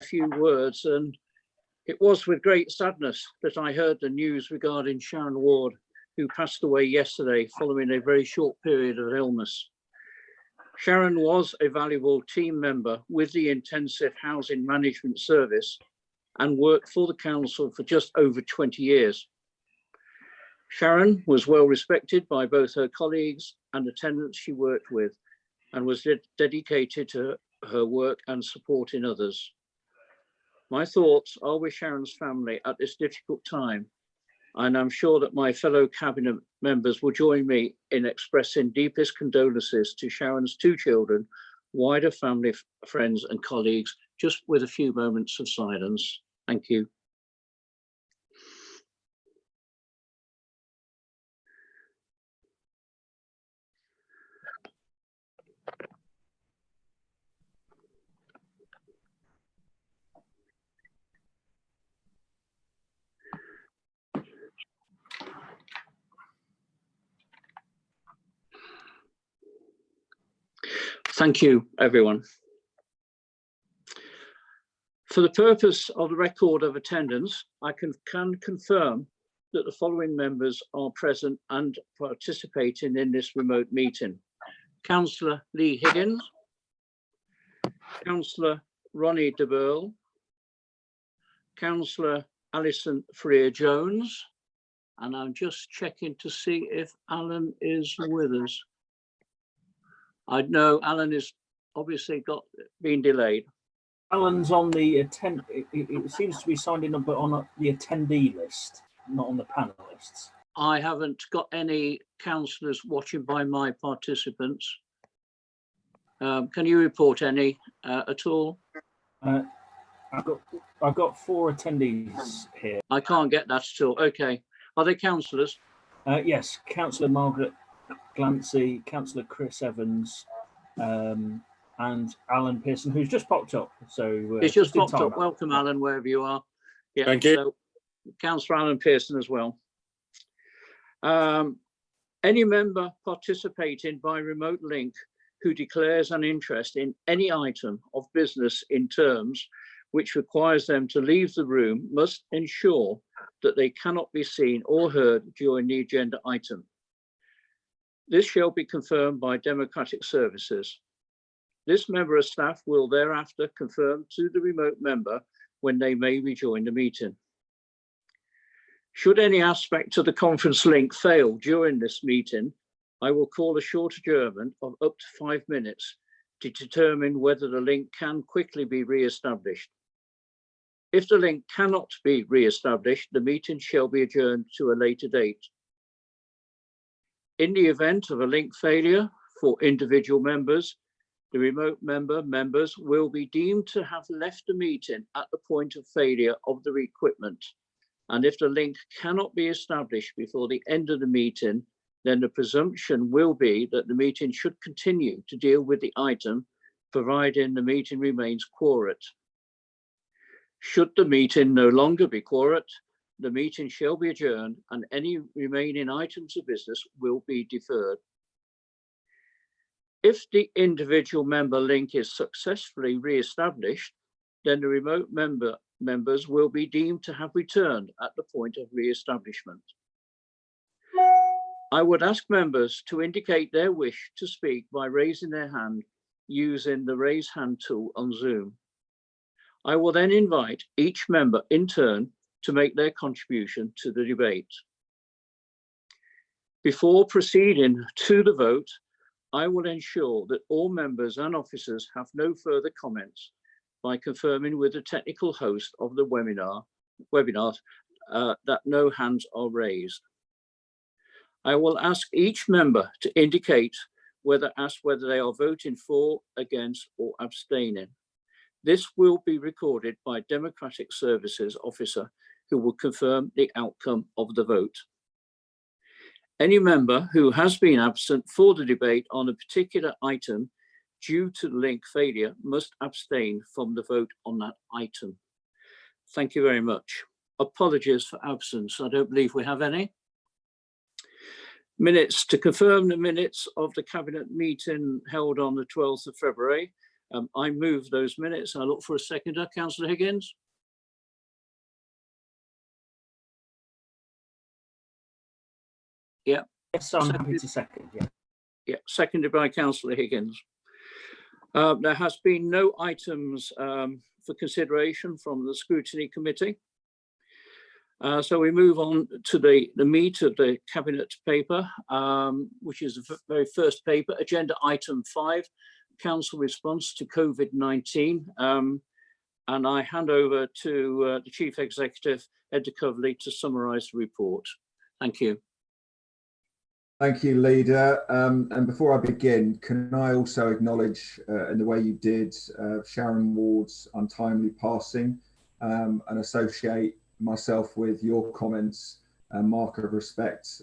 few words, and it was with great sadness that I heard the news regarding Sharon Ward, who passed away yesterday following a very short period of illness. Sharon was a valuable team member with the Intensive Housing Management Service and worked for the council for just over 20 years. Sharon was well respected by both her colleagues and the tenants she worked with, and was dedicated to her work and supporting others. My thoughts are with Sharon's family at this difficult time, and I'm sure that my fellow cabinet members will join me in expressing deepest condolences to Sharon's 2 children, wider family, friends and colleagues, just with a few moments of silence. Thank you. Thank you, everyone. For the purpose of the record of attendance, I can confirm that the following members are present and participating in this remote meeting. Councillor Lee Higgins, Councillor Ronnie de Burl, Councillor Alison Freer-Jones, and I'm just checking to see if Alan is with us. I know Alan is obviously been delayed. Alan's on the it seems to be signed in, but on the attendee list, not on the panelists. I haven't got any councillors watching by my participants. Can you report any at all? I've got 4 attendees here. I can't get that at all. Okay. Are they councillors? Yes, Councillor Margaret Glancy, Councillor Chris Evans, and Alan Pearson, who's just popped up. So it's just popped up. Welcome, Alan, wherever you are. Yeah, thank you. So, Councillor Alan Pearson as well. Any member participating by remote link who declares an interest in any item of business in terms which requires them to leave the room must ensure that they cannot be seen or heard during the agenda item. This shall be confirmed by Democratic Services. This member of staff will thereafter confirm to the remote member when they may rejoin the meeting. Should any aspect of the conference link fail during this meeting, I will call a short adjournment of up to 5 minutes to determine whether the link can quickly be re-established. If the link cannot be re-established, the meeting shall be adjourned to a later date. In the event of a link failure for individual members, the remote members will be deemed to have left the meeting at the point of failure of the equipment. And if the link cannot be established before the end of the meeting, then the presumption will be that the meeting should continue to deal with the item, providing the meeting remains quorate. Should the meeting no longer be quorate, the meeting shall be adjourned and any remaining items of business will be deferred. If the individual member link is successfully re-established, then the remote members will be deemed to have returned at the point of re-establishment. I would ask members to indicate their wish to speak by raising their hand using the raise hand tool on Zoom. I will then invite each member in turn to make their contribution to the debate. Before proceeding to the vote, I will ensure that all members and officers have no further comments by confirming with the technical host of the webinar that no hands are raised. I will ask each member to indicate whether they are voting for, against, or abstaining. This will be recorded by Democratic Services officer who will confirm the outcome of the vote. Any member who has been absent for the debate on a particular item due to the link failure must abstain from the vote on that item. Thank you very much. Apologies for absence. I don't believe we have any. Minutes. To confirm the minutes of the Cabinet meeting held on the 12th of February, I move those minutes. I look for a seconder. Councillor Higgins? Yeah. Yes, I'm happy to second. Yeah. Yeah, seconded by Councillor Higgins. There has been no items for consideration from the Scrutiny Committee. So we move on to the meat of the Cabinet paper, which is the very first paper, agenda item 5, Council response to COVID-19. And I hand over to the Chief Executive, Ed de Coverley, to summarise the report. Thank you. Thank you, Leader. And before I begin, can I also acknowledge, in the way you did, Sharon Ward's untimely passing, and associate myself with your comments and mark of respect.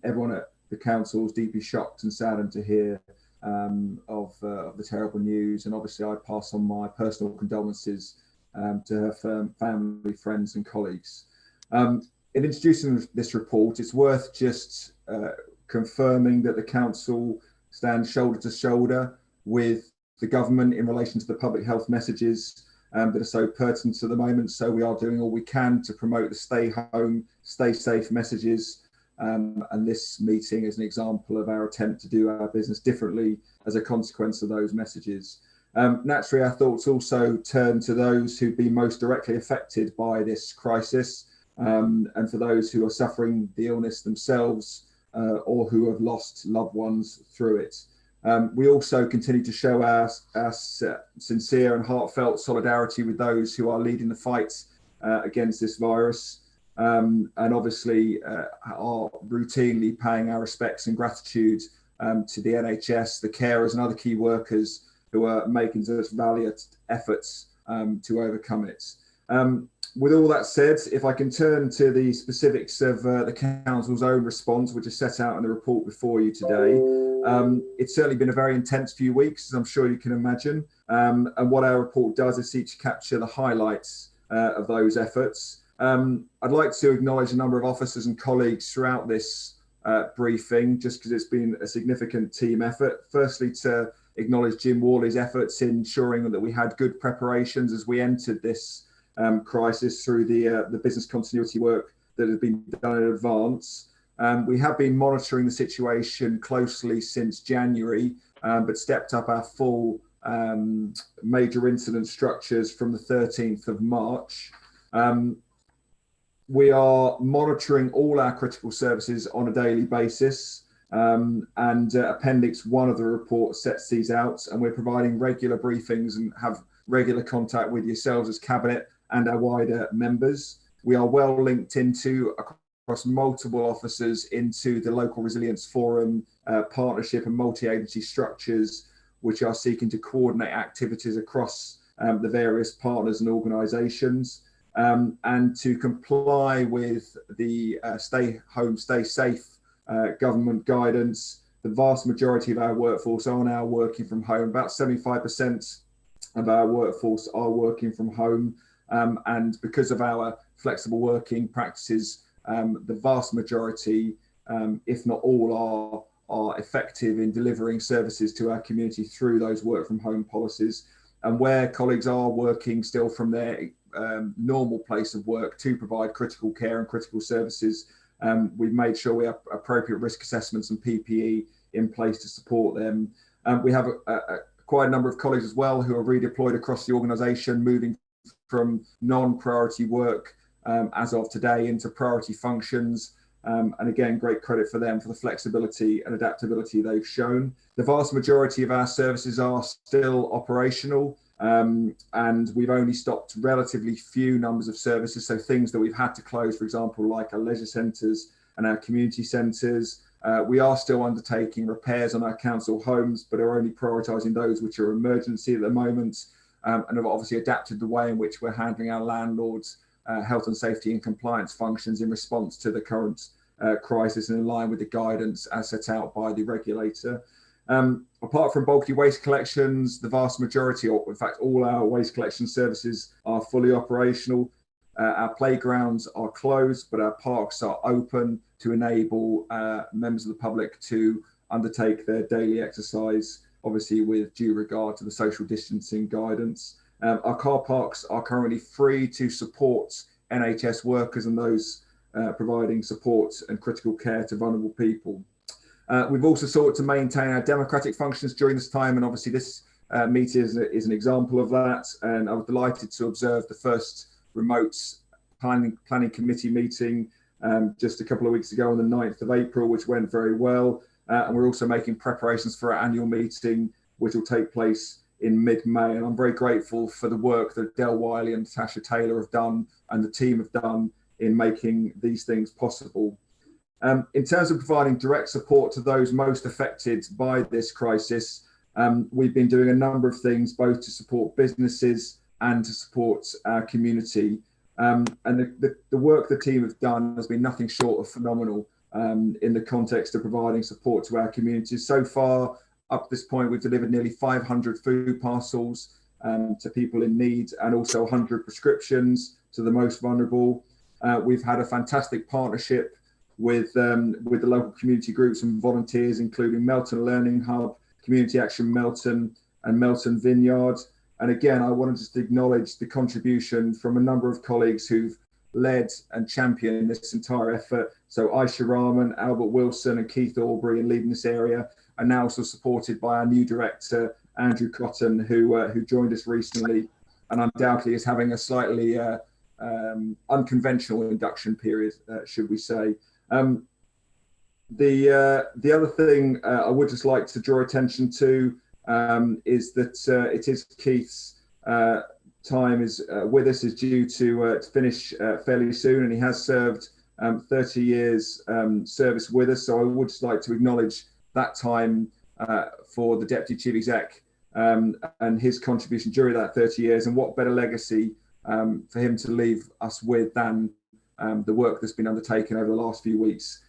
Everyone at the Council was deeply shocked and saddened to hear of the terrible news, and obviously I pass on my personal condolences to her family, friends and colleagues. In introducing this report, it's worth just confirming that the Council stands shoulder to shoulder with the government in relation to the public health messages that are so pertinent at the moment. So we are doing all we can to promote the stay home, stay safe messages. And this meeting is an example of our attempt to do our business differently as a consequence of those messages. Naturally, our thoughts also turn to those who've been most directly affected by this crisis, and for those who are suffering the illness themselves, or who have lost loved ones through it. We also continue to show our sincere and heartfelt solidarity with those who are leading the fight against this virus, and obviously are routinely paying our respects and gratitude to the NHS, the carers and other key workers who are making such valiant efforts to overcome it. With all that said, if I can turn to the specifics of the Council's own response, which is set out in the report before you today, it's certainly been a very intense few weeks, as I'm sure you can imagine. And what our report does is seek to capture the highlights of those efforts. I'd like to acknowledge a number of officers and colleagues throughout this briefing, just because it's been a significant team effort. Firstly, to acknowledge Jim Worley's efforts in ensuring that we had good preparations as we entered this crisis through the business continuity work that has been done in advance. We have been monitoring the situation closely since January, but stepped up our full major incident structures from the 13th of March. We are monitoring all our critical services on a daily basis, and Appendix 1 of the report sets these out, and we're providing regular briefings and have regular contact with yourselves as Cabinet and our wider members. We are well linked into, across multiple officers, into the Local Resilience Forum partnership and multi-agency structures, which are seeking to coordinate activities across the various partners and organisations, and to comply with the stay home, stay safe government guidance. The vast majority of our workforce are now working from home. About 75% of our workforce are working from home. And because of our flexible working practices, the vast majority, if not all, are effective in delivering services to our community through those work from home policies. And where colleagues are working still from their normal place of work to provide critical care and critical services, we've made sure we have appropriate risk assessments and PPE in place to support them. We have quite a number of colleagues as well who are redeployed across the organisation, moving from non-priority work as of today into priority functions. And again, great credit for them for the flexibility and adaptability they've shown. The vast majority of our services are still operational, and we've only stopped relatively few numbers of services. So things that we've had to close, for example, like our leisure centres and our community centres. We are still undertaking repairs on our council homes, but are only prioritising those which are emergency at the moment, and have obviously adapted the way in which we're handling our landlords' health and safety and compliance functions in response to the current crisis and in line with the guidance as set out by the regulator. Apart from bulky waste collections, the vast majority, or in fact all our waste collection services, are fully operational. Our playgrounds are closed, but our parks are open to enable members of the public to undertake their daily exercise obviously with due regard to the social distancing guidance. Our car parks are currently free to support NHS workers and those providing support and critical care to vulnerable people. We've also sought to maintain our democratic functions during this time, and obviously this meeting is an example of that. And I was delighted to observe the first remote planning committee meeting just a couple of weeks ago on the 9th of April, which went very well. And we're also making preparations for our annual meeting, which will take place in mid-May. And I'm very grateful for the work that Del Wiley and Natasha Taylor have done and the team have done in making these things possible. In terms of providing direct support to those most affected by this crisis, we've been doing a number of things both to support businesses and to support our community. And the work the team have done has been nothing short of phenomenal in the context of providing support to our communities. So far, up to this point, we've delivered nearly 500 food parcels to people in need, and also 100 prescriptions to the most vulnerable. We've had a fantastic partnership with the local community groups and volunteers, including Melton Learning Hub, Community Action Melton, and Melton Vineyard. And again, I wanted just to acknowledge the contribution from a number of colleagues who've led and championed this entire effort. So Aisha Rahman, Albert Wilson, and Keith Aubrey in leading this area, are now also supported by our new director, Andrew Cotton, who joined us recently, and undoubtedly is having a slightly unconventional induction period, should we say. The other thing I would just like to draw attention to is that it is Keith's time is with us is due to finish fairly soon, and he has served 30 years service with us. So I would just like to acknowledge that time for the Deputy Chief Exec and his contribution during that 30 years, and what better legacy for him to leave us with than the work that's been undertaken over the last few weeks,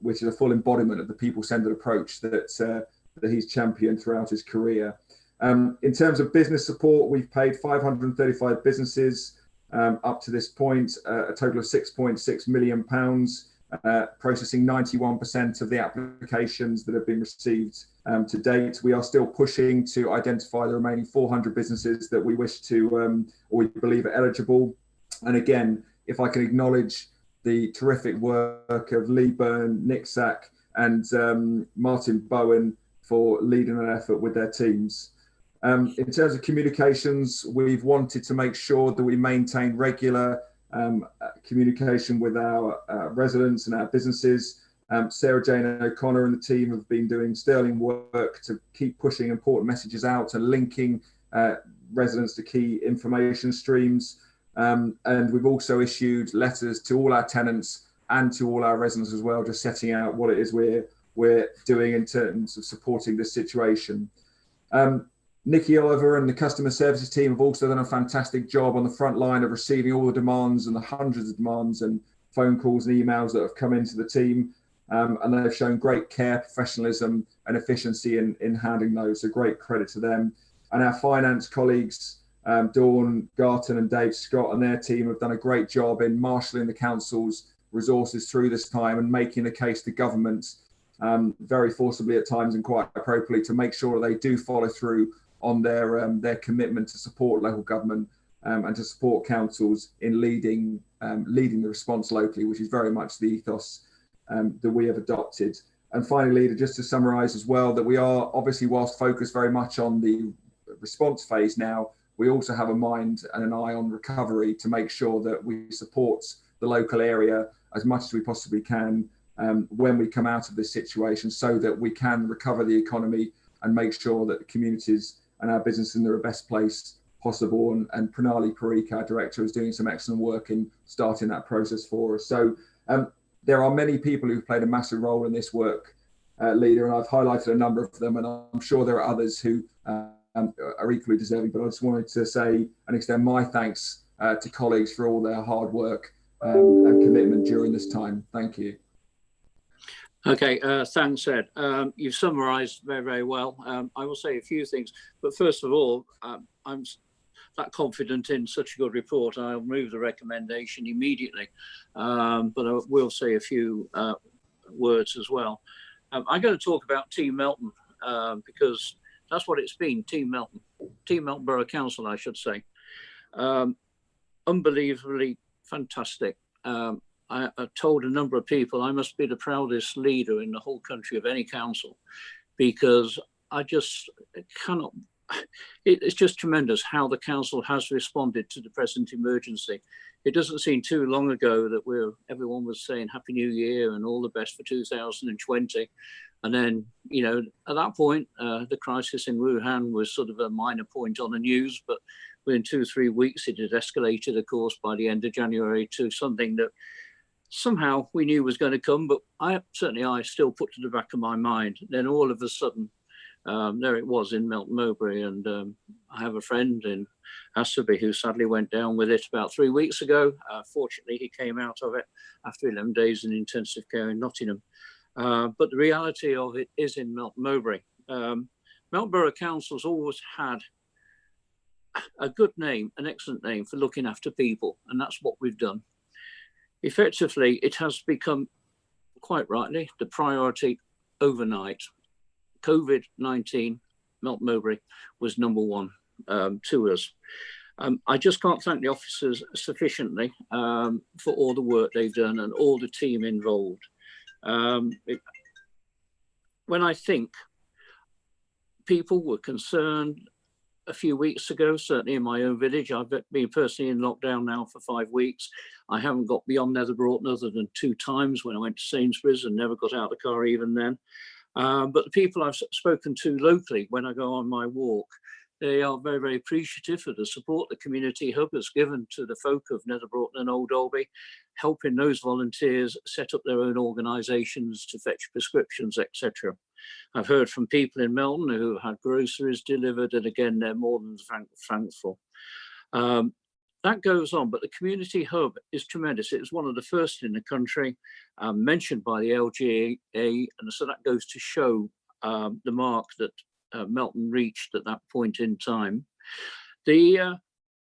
which is a full embodiment of the people-centered approach that he's championed throughout his career. In terms of business support, we've paid 535 businesses up to this point, a total of £6.6 million, processing 91% of the applications that have been received to date. We are still pushing to identify the remaining 400 businesses that we wish to, or we believe are eligible. And again, if I can acknowledge the terrific work of Lee Byrne, Nick Sack, and Martin Bowen for leading an effort with their teams. In terms of communications, we've wanted to make sure that we maintain regular communication with our residents and our businesses. Sarah Jane O'Connor and the team have been doing sterling work to keep pushing important messages out and linking residents to key information streams. And we've also issued letters to all our tenants and to all our residents as well, just setting out what it is we're doing in terms of supporting this situation. Nikki Oliver and the customer services team have also done a fantastic job on the front line of receiving all the demands and the hundreds of demands and phone calls and emails that have come into the team. And they've shown great care, professionalism and efficiency in handling those. So great credit to them. And our finance colleagues, Dawn Garton and Dave Scott and their team have done a great job in marshalling the council's resources through this time and making the case to government very forcibly at times and quite appropriately to make sure they do follow through on their commitment to support local government and to support councils in leading the response locally, which is very much the ethos that we have adopted. And finally, just to summarise as well, that we are obviously, whilst focused very much on the response phase now, we also have a mind and an eye on recovery to make sure that we support the local area as much as we possibly can when we come out of this situation, so that we can recover the economy and make sure that the communities and our business in the best place possible. And Pranali Parikh, our director, is doing some excellent work in starting that process for us. So there are many people who've played a massive role in this work, Leader, and I've highlighted a number of them, and I'm sure there are others who are equally deserving, but I just wanted to say and extend my thanks to colleagues for all their hard work and commitment during this time. Thank you. Okay, thanks, Ed. You've summarised very, very well. I will say a few things, but first of all, I'm that confident in such a good report, I'll move the recommendation immediately, but I will say a few words as well. I'm going to talk about Team Melton because That's what it's been. Team Melton Borough Council, I should say. Unbelievably fantastic. I told a number of people I must be the proudest leader in the whole country of any council, because I just cannot. It's just tremendous how the council has responded to the present emergency. It doesn't seem too long ago that everyone was saying Happy New Year and all the best for 2020. And then, you know, at that point, the crisis in Wuhan was sort of a minor point on the news, but within 2 or 3 weeks, it had escalated, of course, by the end of January to something that somehow we knew was going to come, but I still put to the back of my mind. Then all of a sudden, there it was in Melton Mowbray, and I have a friend in Asserby who sadly went down with it about 3 weeks ago. Fortunately, he came out of it after 11 days in intensive care in Nottingham. But the reality of it is in Melton Mowbray. Melton Borough Council's always had a good name, an excellent name for looking after people, and that's what we've done. Effectively, it has become, quite rightly, the priority overnight. COVID-19, Melton Mowbray was number one to us. I just can't thank the officers sufficiently for all the work they've done and all the team involved. When I think people were concerned a few weeks ago, certainly in my own village, I've been personally in lockdown now for 5 weeks. I haven't got beyond Nether Broughton other than 2 times when I went to Sainsbury's and never got out of the car even then. But the people I've spoken to locally when I go on my walk, they are very, very appreciative of the support the community hub has given to the folk of Nether Broughton and Old Dalby, helping those volunteers set up their own organisations to fetch prescriptions, etc. I've heard from people in Melton who had groceries delivered, and again, they're more than thankful. That goes on, but the community hub is tremendous. It was one of the first in the country, mentioned by the LGA, and so that goes to show the mark that Melton reached at that point in time. The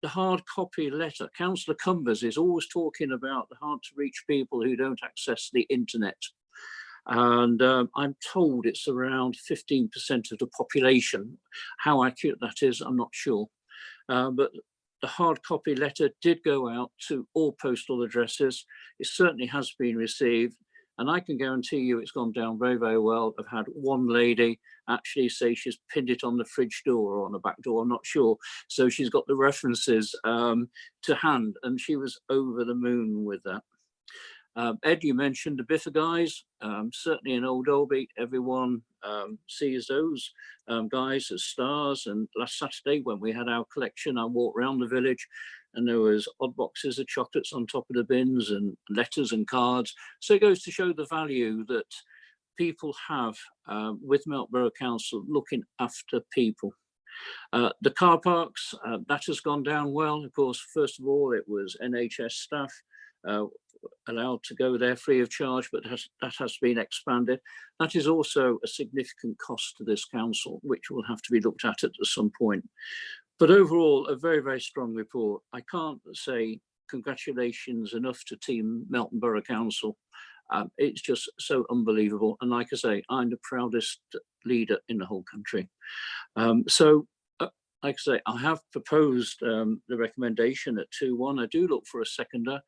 hard copy letter, Councillor Cumbers is always talking about the hard to reach people who don't access the internet. And I'm told it's around 15% of the population. How accurate that is, I'm not sure. But the hard copy letter did go out to all postal addresses. It certainly has been received. And I can guarantee you it's gone down very, very well. I've had one lady actually say she's pinned it on the fridge door or on the back door, I'm not sure. So she's got the references to hand, and she was over the moon with that. Ed, you mentioned the Biffa guys. Certainly in Old Dalby, everyone sees those guys as stars. And last Saturday, when we had our collection, I walked around the village and there was odd boxes of chocolates on top of the bins and letters and cards. So it goes to show the value that people have with Melton Borough Council looking after people. The car parks, that has gone down well. Of course, first of all, it was NHS staff allowed to go there free of charge, but that has been expanded. That is also a significant cost to this council, which will have to be looked at some point. But overall, a very, very strong report. I can't say congratulations enough to Team Melton Borough Council. It's just so unbelievable. And like I say, I'm the proudest leader in the whole country. Like I say, I have proposed the recommendation at 2-1. I do look for a seconder.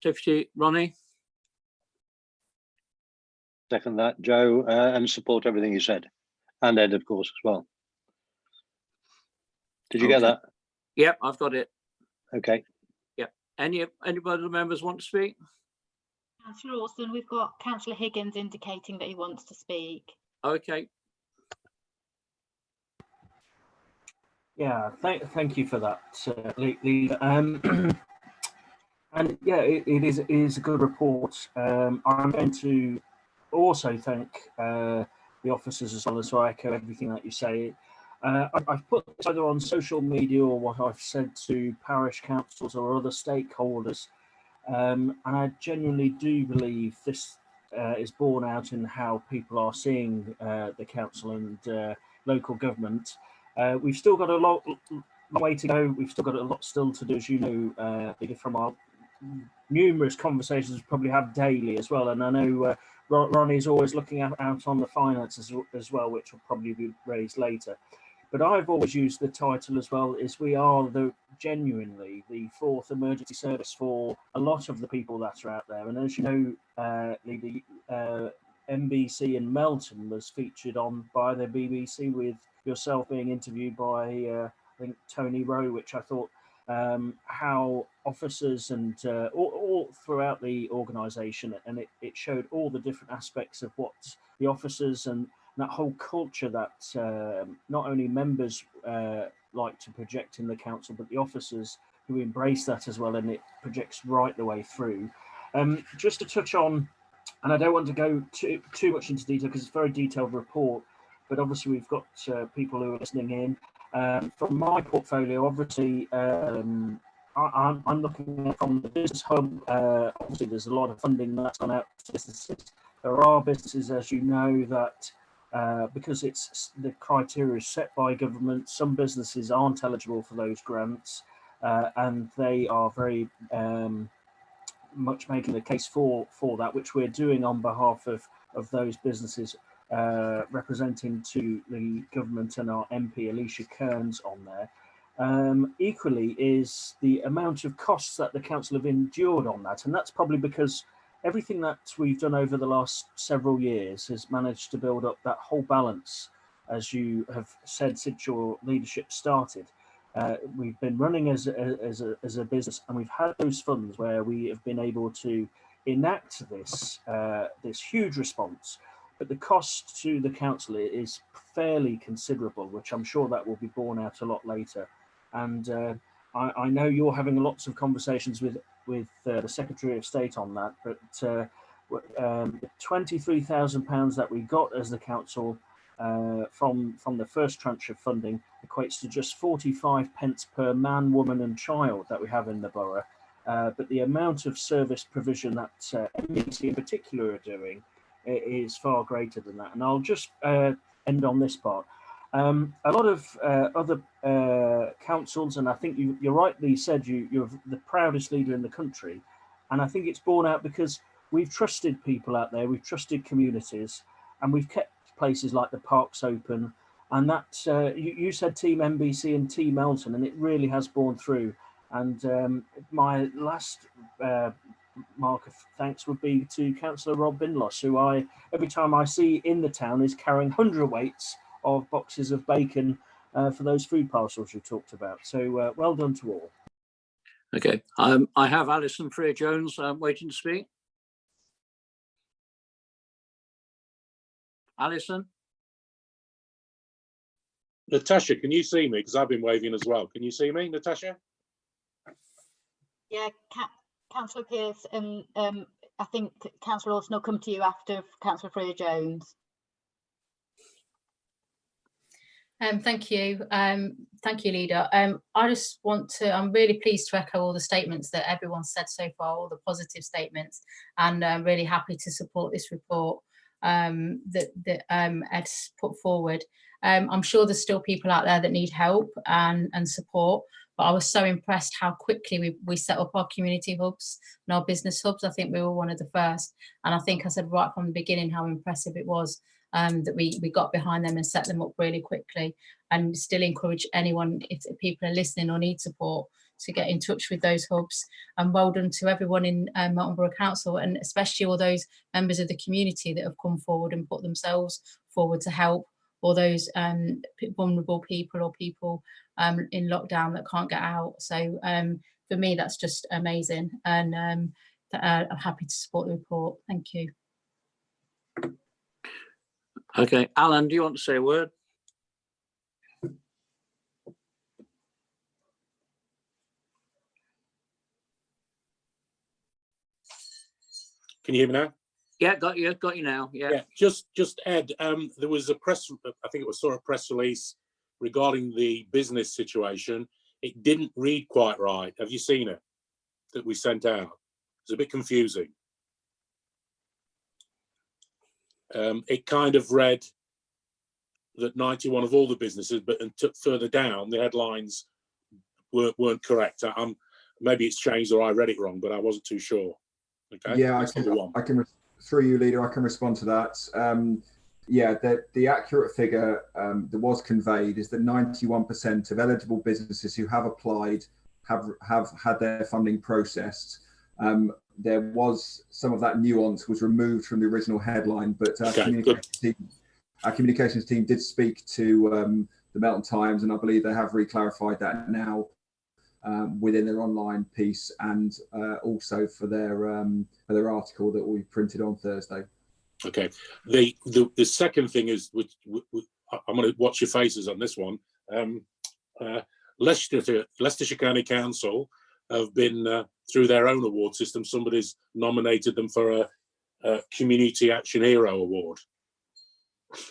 Deputy Ronnie? Second that, Joe, and support everything you said. And Ed, of course, as well. Did you get that? Yep, I've got it. Okay. Yep. Anybody of the members want to speak? Councillor Orson, we've got Councillor Higgins indicating that he wants to speak. Okay. Yeah, thank you for that, Lee. And yeah, it is a good report. I'm going to also thank the officers as well, so I echo everything that you say. I've put this either on social media or what I've said to parish councils or other stakeholders, and I genuinely do believe this is borne out in how people are seeing the council and local government. We've still got a long way to go. We've still got a lot still to do, as you know, from our numerous conversations we probably have daily as well. And I know Ronnie's always looking out on the finances as well, which will probably be raised later. But I've always used the title as well, is we are genuinely the fourth emergency service for a lot of the people that are out there. And as you know, the NBC in Melton was featured on by the BBC, with yourself being interviewed by I think Tony Rowe, which I thought how officers and all throughout the organisation, and it showed all the different aspects of what the officers and that whole culture that not only members like to project in the council, but the officers who embrace that as well, and it projects right the way through. Just to touch on, and I don't want to go too much into detail because it's a very detailed report, but obviously we've got people who are listening in. From my portfolio, obviously, I'm looking at from the business hub. Obviously, there's a lot of funding that's gone out to businesses. There are businesses, as you know, that because it's the criteria is set by government, some businesses aren't eligible for those grants, and they are very much making the case for that, which we're doing on behalf of those businesses, representing to the government and our MP Alicia Kearns on there. Equally is the amount of costs that the council have endured on that, and that's probably because everything that we've done over the last several years has managed to build up that whole balance, as you have said since your leadership started. We've been running as a business, and we've had those funds where we have been able to enact this huge response. But the cost to the council is fairly considerable, which I'm sure that will be borne out a lot later. And I know you're having lots of conversations with the Secretary of State on that, but the £23,000 that we got as the council from the first tranche of funding equates to just 45 pence per man, woman and child that we have in the borough. But the amount of service provision that NBC in particular are doing is far greater than that. And I'll just end on this part. A lot of other councils, and I think you rightly said you're the proudest leader in the country, and I think it's borne out because we've trusted people out there, we've trusted communities, and we've kept places like the parks open. And that you said Team NBC and Team Melton, and it really has borne through. And my last mark of thanks would be to Councillor Rob Binloss, who every time I see in the town is carrying hundredweights of boxes of bacon for those food parcels you talked about. So well done to all. Okay, I have Alison Freer-Jones waiting to speak. Alison? Natasha, can you see me? Because I've been waving as well. Can you see me, Natasha? Yeah, Councillor Pearce, and I think Councillor Orson will come to you after Councillor Freer-Jones. Thank you, Leader. I just want to, I'm really pleased to echo all the statements that everyone said so far, all the positive statements, and I'm really happy to support this report that Ed's put forward. I'm sure there's still people out there that need help and support, but I was so impressed how quickly we set up our community hubs and our business hubs. I think we were one of the first, and I think I said right from the beginning how impressive it was that we got behind them and set them up really quickly, and still encourage anyone, if people are listening or need support, to get in touch with those hubs. And well done to everyone in Melton Borough Council, and especially all those members of the community that have come forward and put themselves forward to help all those vulnerable people or people in lockdown that can't get out. So for me, that's just amazing, and I'm happy to support the report. Thank you. Okay, Alan, do you want to say a word? Can you hear me now? Yeah, got you now. Yeah. Just Ed, there was a press, I think it was a press release regarding the business situation. It didn't read quite right. Have you seen it that we sent out? It's a bit confusing. It kind of read that 91 of all the businesses, but and took further down, the headlines weren't correct. maybe it's changed or I read it wrong, but I wasn't too sure. Okay. Yeah, through you, Leader, I can respond to that. Yeah, the accurate figure that was conveyed is that 91% of eligible businesses who have applied have had their funding processed. There was some of that nuance was removed from the original headline, but our communications team did speak to the Melton Times, and I believe they have reclarified that now within their online piece, and also for their article that we printed on Thursday. Okay. The second thing is, which I'm going to watch your faces on this one. Leicestershire County Council have been through their own award system. Somebody's nominated them for a Community Action Hero Award.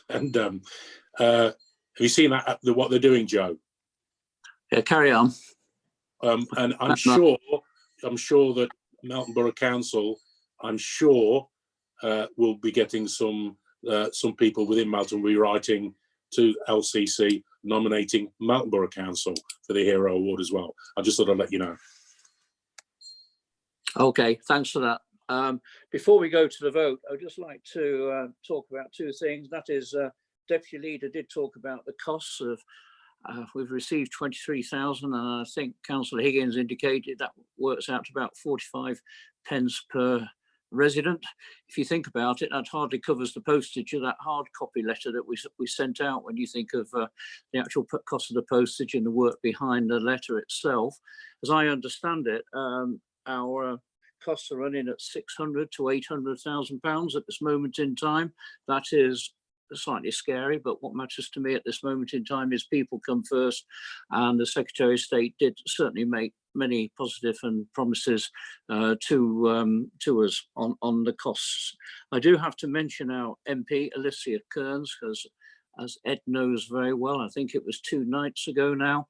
And have you seen that? What they're doing, Joe? Yeah, carry on. And I'm sure that Melton Borough Council, will be getting some people within Melton rewriting to LCC nominating Melton Borough Council for the Hero Award as well. I just thought I'd let you know. Okay, thanks for that. Before we go to the vote, I'd just like to talk about two things. That is, Deputy Leader did talk about the costs of, we've received 23,000, and I think Councillor Higgins indicated that works out to about 45 pence per resident. If you think about it, that hardly covers the postage of that hard copy letter that we sent out, when you think of the actual cost of the postage and the work behind the letter itself. As I understand it, our costs are running at 600 to 800,000 pounds at this moment in time. That is slightly scary, but what matters to me at this moment in time is people come first, and the Secretary of State did certainly make many positive and promises to us on the costs. I do have to mention our MP Alicia Kearns, because as Ed knows very well, I think it was 2 nights ago now,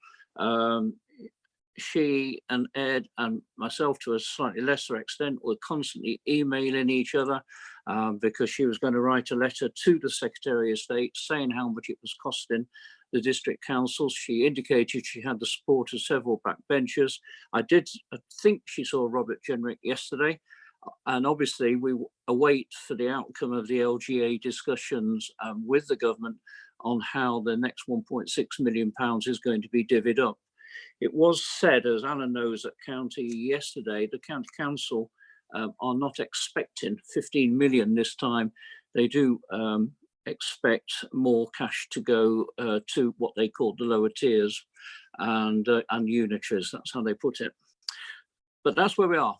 she and Ed and myself, to a slightly lesser extent, were constantly emailing each other because she was going to write a letter to the Secretary of State saying how much it was costing the district councils. She indicated she had the support of several backbenchers. I think she saw Robert Jenrick yesterday, and obviously we await for the outcome of the LGA discussions with the government on how the next £1.6 million is going to be divvied up. It was said, as Alan knows, at county yesterday, the county council are not expecting 15 million this time. They do expect more cash to go to what they call the lower tiers and unitaries. That's how they put it. But that's where we are.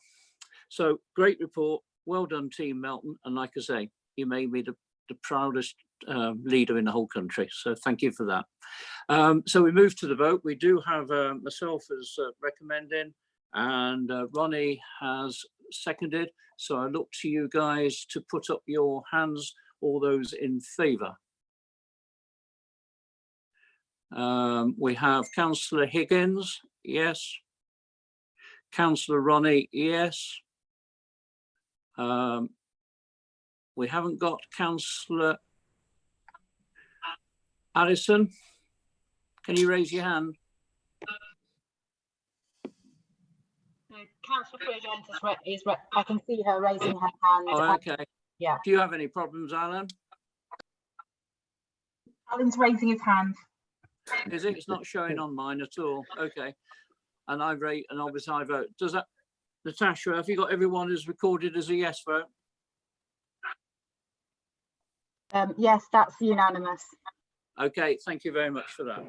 So great report. Well done, Team Melton. And like I say, you made me the proudest leader in the whole country. So thank you for that. So we move to the vote. We do have myself as recommending, and Ronnie has seconded. So I look to you guys to put up your hands, all those in favour. We have Councillor Higgins, yes. Councillor Ronnie, yes. We haven't got Councillor Addison. Can you raise your hand? Councillor Fraser I can see her raising her hand. Oh, okay. Yeah. Do you have any problems, Alan? Alan's raising his hand. Is it? It's not showing on mine at all. Okay. And I rate, and obviously I vote. Does that, Natasha, have you got everyone who's recorded as a yes vote? Yes, that's unanimous. Okay, thank you very much for that.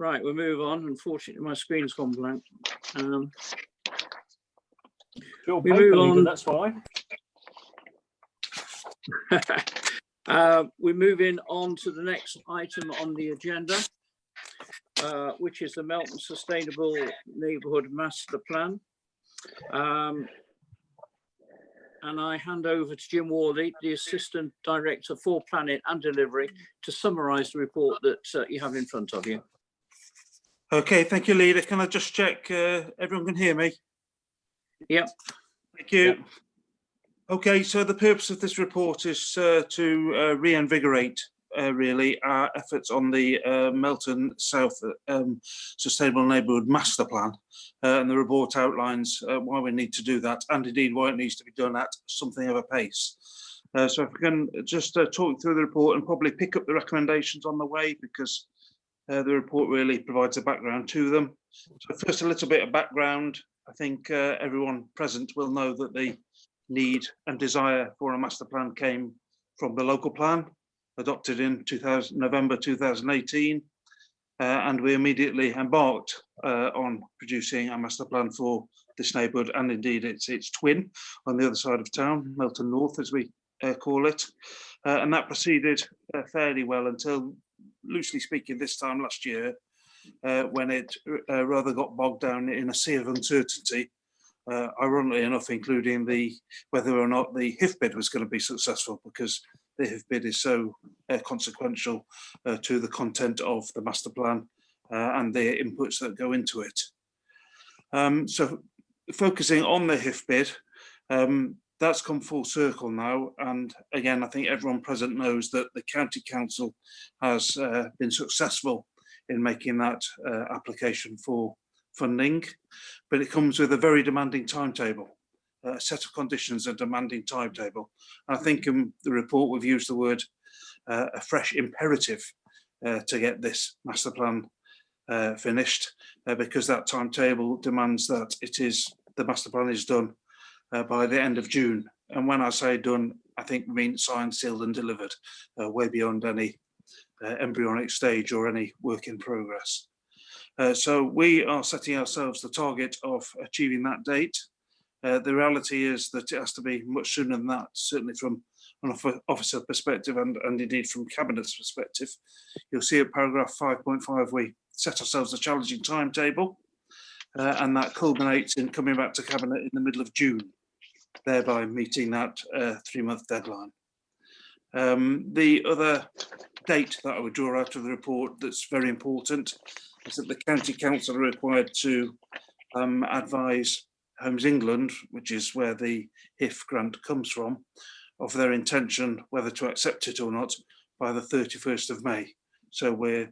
Right, we'll move on. Unfortunately, my screen's gone blank. Your we paper move leader, on. that's fine. We're moving on to the next item on the agenda, which is the Melton Sustainable Neighbourhood Master Plan. And I hand over to Jim Worley, the Assistant Director for Planning and Delivery, to summarise the report that you have in front of you. Okay, thank you, Leader. Can I just check everyone can hear me? Yep. Thank you. Yep. Okay, so the purpose of this report is to reinvigorate really our efforts on the Melton South Sustainable Neighbourhood Master Plan, and the report outlines why we need to do that, and indeed why it needs to be done at something of a pace. So if we can just talk through the report and probably pick up the recommendations on the way, because the report really provides a background to them. So first, a little bit of background. I think everyone present will know that the need and desire for a master plan came from the local plan adopted in November 2018, and we immediately embarked on producing a master plan for this neighbourhood, and indeed its twin on the other side of town, Melton North as we call it, and that proceeded fairly well until, loosely speaking, this time last year, when it rather got bogged down in a sea of uncertainty, ironically enough, including whether or not the HIF bid was going to be successful, because the HIF bid is so consequential to the content of the master plan and the inputs that go into it. So focusing on the HIF bid, that's come full circle now, and again, I think everyone present knows that the County Council has been successful in making that application for funding, but it comes with a very demanding timetable, a set of conditions, a demanding timetable. And I think in the report we've used the word a fresh imperative to get this master plan finished, because that timetable demands that the master plan is done by the end of June. And when I say done, I think we mean signed, sealed and delivered, way beyond any embryonic stage or any work in progress. So we are setting ourselves the target of achieving that date. The reality is that it has to be much sooner than that, certainly from an officer perspective and indeed from Cabinet's perspective. You'll see at paragraph 5.5, we set ourselves a challenging timetable, and that culminates in coming back to Cabinet in the middle of June, thereby meeting that 3-month deadline. The other date that I would draw out of the report that's very important is that the County Council are required to advise Homes England, which is where the HIF grant comes from, of their intention whether to accept it or not by the 31st of May. So we're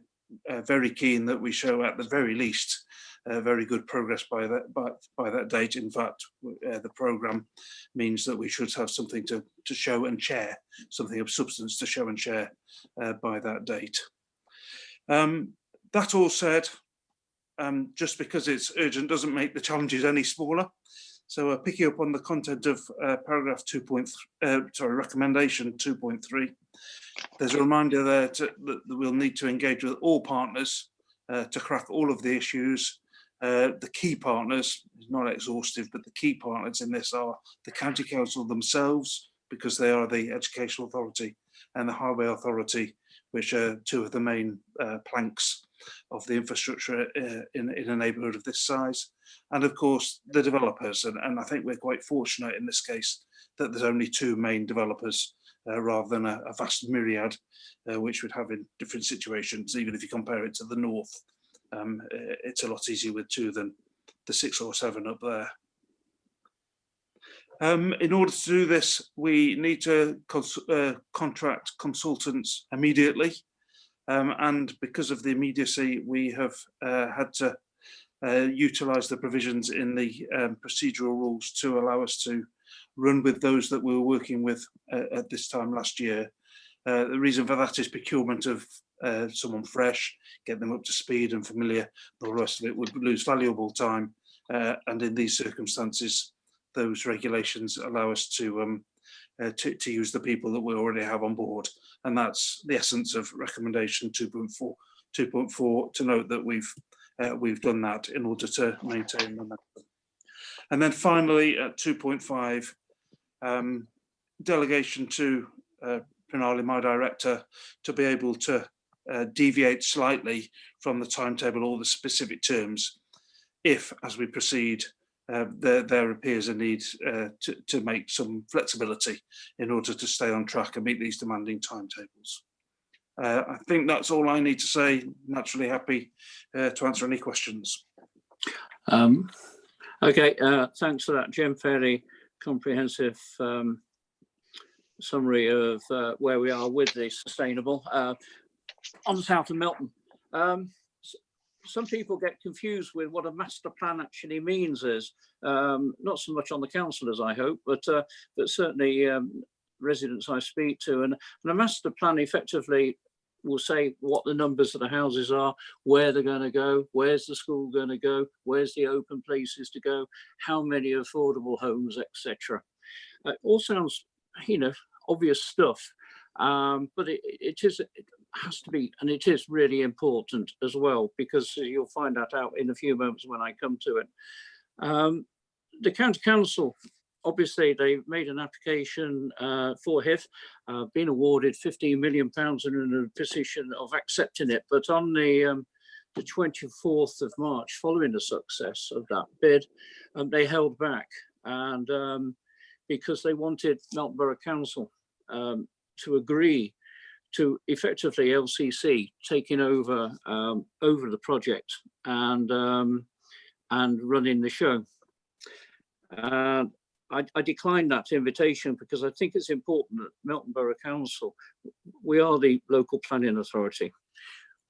very keen that we show at the very least very good progress by that date. In fact, the programme means that we should have something to show and share, something of substance to show and share by that date. That all said, just because it's urgent doesn't make the challenges any smaller. So picking up on the content of paragraph recommendation 2.3, there's a reminder there that we'll need to engage with all partners to crack all of the issues. The key partners, not exhaustive, but the key partners in this are the County Council themselves, because they are the Educational Authority and the Highway Authority, which are two of the main planks of the infrastructure in a neighbourhood of this size. And of course, the developers. And I think we're quite fortunate in this case that there's only 2 main developers rather than a vast myriad, which would have in different situations. Even if you compare it to the north, it's a lot easier with 2 than the 6 or 7 up there. In order to do this, we need to contract consultants immediately. And because of the immediacy, we have had to utilise the provisions in the procedural rules to allow us to run with those that we were working with at this time last year. The reason for that is procurement of someone fresh, get them up to speed and familiar. The rest of it would lose valuable time. And in these circumstances, those regulations allow us to use the people that we already have on board. And that's the essence of recommendation 2.4, to note that we've done that in order to maintain momentum. And then finally at 2.5, delegation to Pranali, my director, to be able to deviate slightly from the timetable or the specific terms if, as we proceed, there appears a need to make some flexibility in order to stay on track and meet these demanding timetables. I think that's all I need to say. Naturally happy to answer any questions. Okay, thanks for that, Jim. Fairly comprehensive summary of where we are with the sustainable on south of Melton. Some people get confused with what a master plan actually means. Is not so much on the councillors, I hope, but certainly residents I speak to, and a master plan effectively will say what the numbers of the houses are, where they're going to go, where's the school going to go, where's the open places to go, how many affordable homes, etc. It all sounds, obvious stuff, but it has to be, and it is really important as well, because you'll find that out in a few moments when I come to it. The county council, obviously, they made an application for HIF, been awarded £15 million and in a position of accepting it. But on the 24th of March, following the success of that bid, they held back, and because they wanted Melton Borough Council to agree to effectively LCC taking over the project and running the show. I declined that invitation because I think it's important that Melton Borough Council, we are the local planning authority.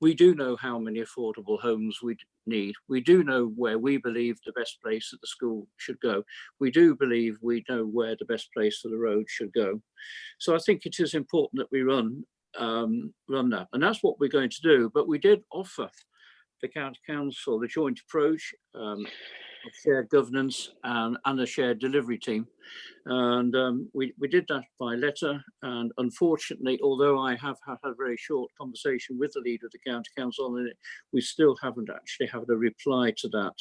We do know how many affordable homes we need. We do know where we believe the best place that the school should go. We do believe we know where the best place for the road should go. So I think it is important that we run that, and that's what we're going to do. But we did offer the county council the joint approach of shared governance and a shared delivery team, and we did that by letter. And unfortunately, although I have had a very short conversation with the leader of the county council on it, we still haven't actually had a reply to that.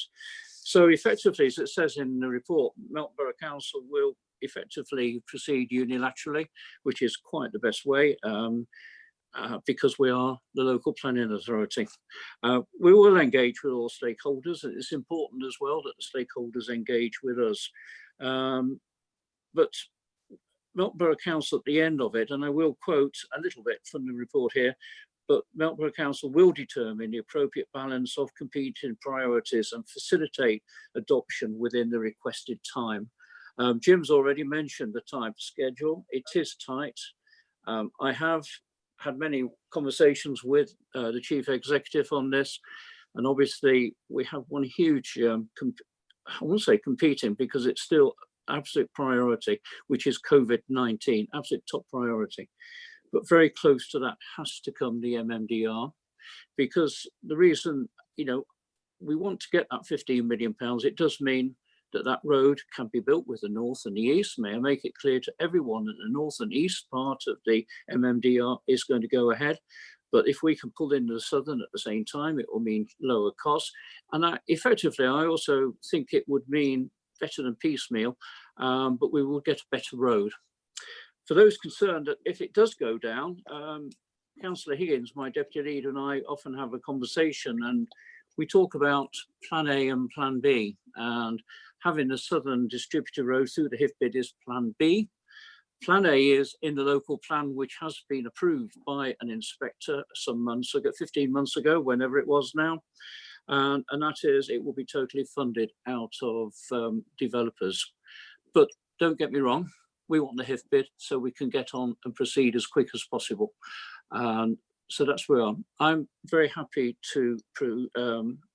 So effectively, as it says in the report, Melton Borough Council will effectively proceed unilaterally, which is quite the best way, because we are the local planning authority. We will engage with all stakeholders, and it's important as well that the stakeholders engage with us. But Melton Borough Council at the end of it, and I will quote a little bit from the report here, but Melton Borough Council will determine the appropriate balance of competing priorities and facilitate adoption within the requested time. Jim's already mentioned the time schedule. It is tight. I have had many conversations with the chief executive on this, and obviously we have one huge, I won't say competing because it's still absolute priority, which is COVID-19, absolute top priority. But very close to that has to come the MMDR, because the reason, we want to get that £15 million, it does mean that road can be built with the north and the east. May I make it clear to everyone that the north and east part of the MMDR is going to go ahead. But if we can pull in the southern at the same time, it will mean lower costs. And effectively, I also think it would mean better than piecemeal, but we will get a better road. For those concerned that if it does go down, Councillor Higgins, my deputy leader, and I often have a conversation, and we talk about Plan A and Plan B, and having the southern distributor road through the HIF bid is Plan B. Plan A is in the local plan, which has been approved by an inspector some months ago, 15 months ago, whenever it was now. And that is, it will be totally funded out of developers. But don't get me wrong, we want the HIF bid so we can get on and proceed as quick as possible. So that's where I'm very happy to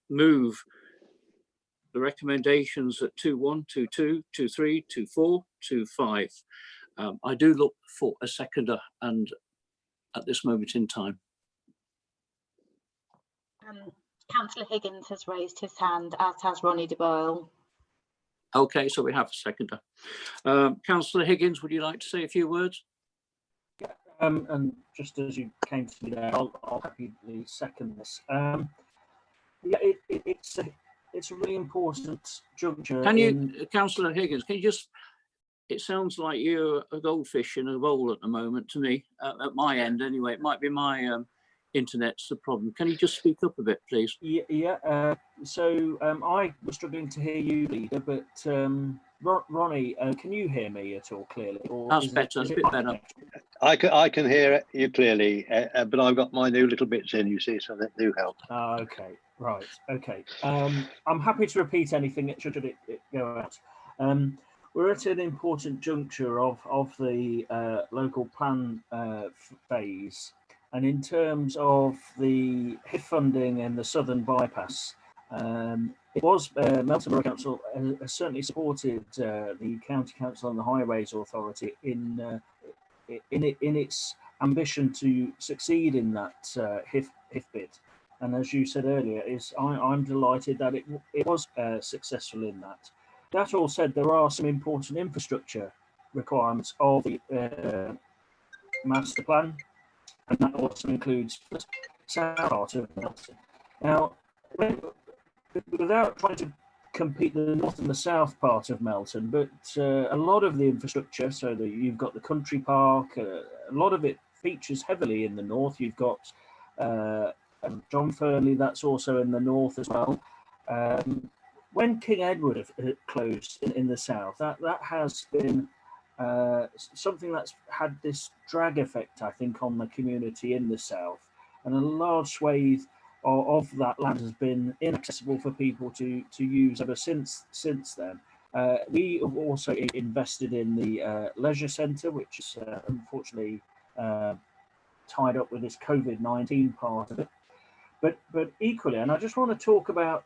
move the recommendations at 2.1, 2.2, 2.3, 2.4, 2.5. I do look for a seconder, and at this moment in time. Councillor Higgins has raised his hand, as has Ronnie de Boyle. Okay, so we have a seconder. Councillor Higgins, would you like to say a few words? And just as you came to me there, I'll happily second this. It's a really important juncture. Can you, Councillor Higgins, can you just, it sounds like you're a goldfish in a bowl at the moment to me, at my end anyway. It might be my internet's the problem. Can you just speak up a bit, please? So I was struggling to hear you, leader, but Ronnie, can you hear me at all clearly? Or that's better, a bit better. I can hear you clearly, but I've got my new little bits in, you see, so that do help. Okay, right, okay. I'm happy to repeat anything should it go out. we're at an important juncture of the local plan phase, and in terms of the HIF funding and the Southern Bypass, it was Melton Borough Council has certainly supported the County Council and the Highways Authority in its ambition to succeed in that HIF bid. And as you said earlier, I'm delighted that it was successful in that. That all said, there are some important infrastructure requirements of the master plan, and that also includes the south part of Melton. Now, without trying to compete the north and the south part of Melton, but a lot of the infrastructure, so that you've got the country park, a lot of it features heavily in the north. You've got John Fernley, that's also in the north as well. When King Edward closed in the south, that has been something that's had this drag effect, I think, on the community in the south, and a large swathe of that land has been inaccessible for people to use ever since then. We have also invested in the leisure centre, which is unfortunately tied up with this COVID-19 part of it. But equally, and I just want to talk about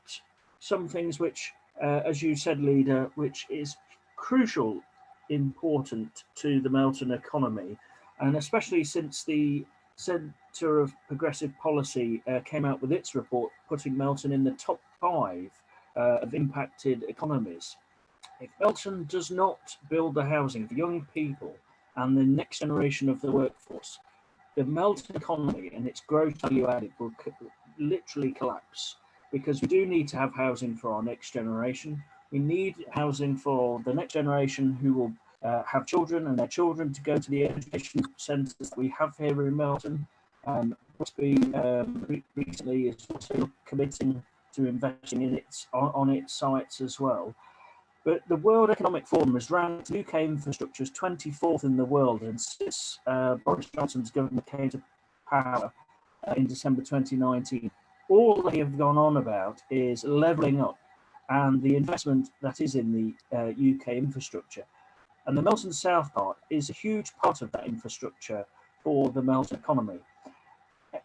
some things which, as you said, Leader, which is crucial, important to the Melton economy, and especially since the Centre of Progressive Policy came out with its report, putting Melton in the top 5 of impacted economies. If Melton does not build the housing for young people and the next generation of the workforce, the Melton economy and its gross value added will literally collapse, because we do need to have housing for our next generation. We need housing for the next generation who will have children and their children to go to the education centres that we have here in Melton. Recently is also committing to investing in on its sites as well. But the World Economic Forum has ranked UK infrastructure as 24th in the world, and since Boris Johnson's government came to power in December 2019, all they have gone on about is levelling up and the investment that is in the UK infrastructure. And the Melton South part is a huge part of that infrastructure for the Melton economy.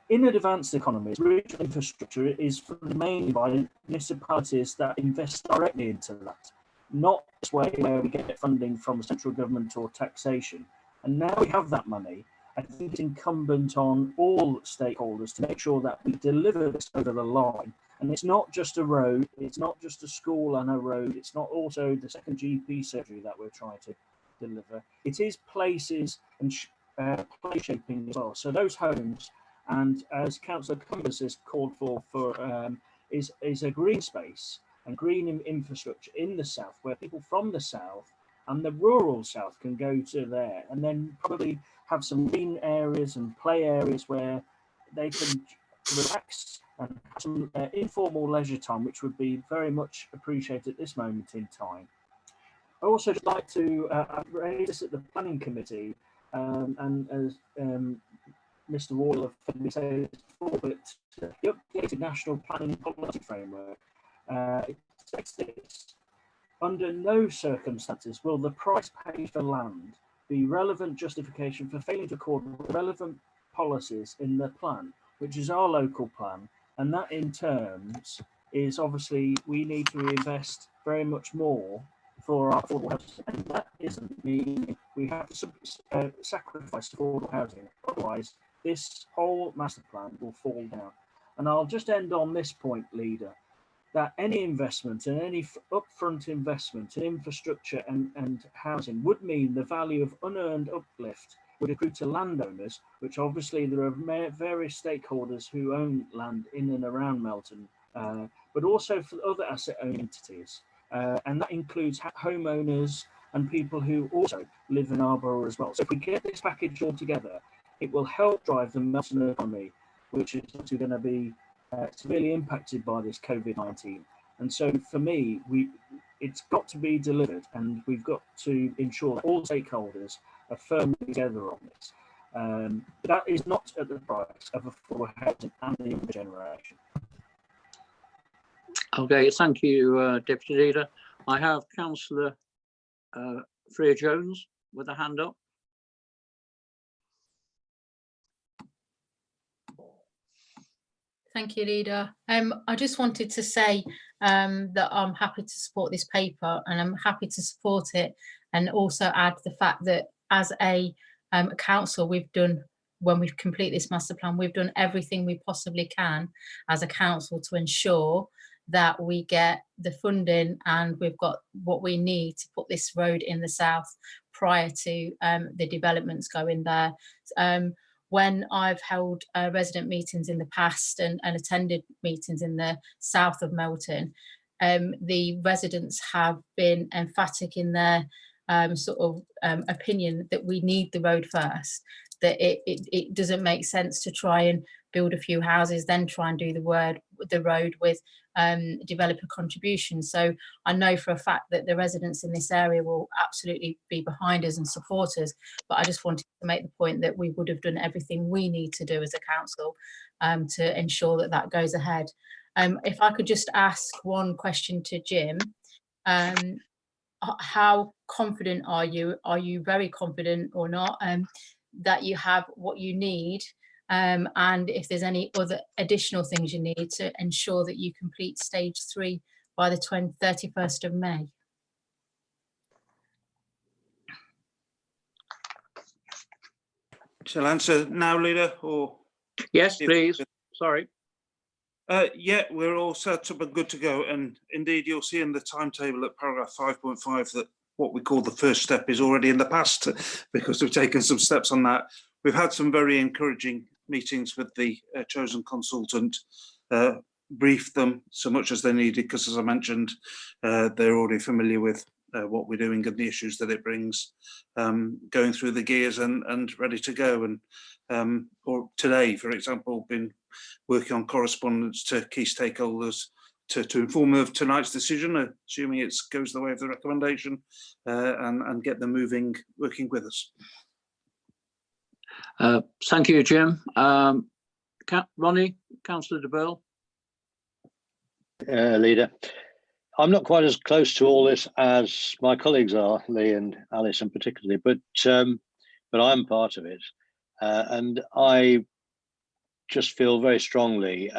In advanced economies, regional infrastructure is funded mainly by municipalities that invest directly into that, not this way where we get funding from central government or taxation. And now we have that money, I think it's incumbent on all stakeholders to make sure that we deliver this over the line. And it's not just a road, it's not just a school and a road, it's not also the second GP surgery that we're trying to deliver. It is places and place shaping as well. So those homes, and as Councillor Cumbers has called for is a green space and green infrastructure in the south, where people from the south and the rural south can go to there, and then probably have some green areas and play areas where they can relax and have some informal leisure time, which would be very much appreciated at this moment in time. I also just like to raise this at the planning committee, and as Mr. Waller said before, but the updated national planning policy framework it states this: under no circumstances will the price paid for land be relevant justification for failing to accord relevant policies in the plan, which is our local plan. And that in terms is obviously we need to reinvest very much more for our affordable housing, and that isn't meaning we have to sacrifice affordable housing. Otherwise, this whole master plan will fall down. And I'll just end on this point, Leader, that any investment and any upfront investment in infrastructure and housing would mean the value of unearned uplift would accrue to landowners, which obviously there are various stakeholders who own land in and around Melton, but also for other asset-owning entities. And that includes homeowners and people who also live in our borough as well. So if we get this package all together, it will help drive the Melton economy, which is going to be severely impacted by this COVID-19. And so for me, it's got to be delivered, and we've got to ensure that all stakeholders are firmly together on this. That is not at the price of affordable housing and the younger generation. Okay, thank you, Deputy Leader. I have Councillor Freya Jones with a hand up. Thank you, Leader. I just wanted to say that I'm happy to support this paper, and I'm happy to support it, and also add the fact that as a council, we've done, when we've completed this master plan, we've done everything we possibly can as a council to ensure that we get the funding and we've got what we need to put this road in the south prior to the developments going there. When I've held resident meetings in the past and attended meetings in the south of Melton, the residents have been emphatic in their opinion that we need the road first, that it doesn't make sense to try and build a few houses, then try and do the road with developer contributions. So I know for a fact that the residents in this area will absolutely be behind us and support us, but I just wanted to make the point that we would have done everything we need to do as a council to ensure that that goes ahead. If I could just ask one question to Jim, how confident are you? Are you very confident or not that you have what you need? And if there's any other additional things you need to ensure that you complete stage 3 by the 31st of May. Shall I answer now, Leader? Or yes, please. Sorry. Yeah, we're all set up and good to go. And indeed, you'll see in the timetable at paragraph 5.5 that what we call the first step is already in the past, because we've taken some steps on that. We've had some very encouraging meetings with the chosen consultant, briefed them so much as they needed, because as I mentioned, they're already familiar with what we're doing and the issues that it brings, going through the gears and ready to go. And or today, for example, been working on correspondence to key stakeholders to inform them of tonight's decision, assuming it goes the way of the recommendation, and get them moving, working with us. Thank you, Jim. Ronnie, Councillor de Burl. Leader, I'm not quite as close to all this as my colleagues are, Lee and Alison particularly, but I'm part of it, and I just feel very strongly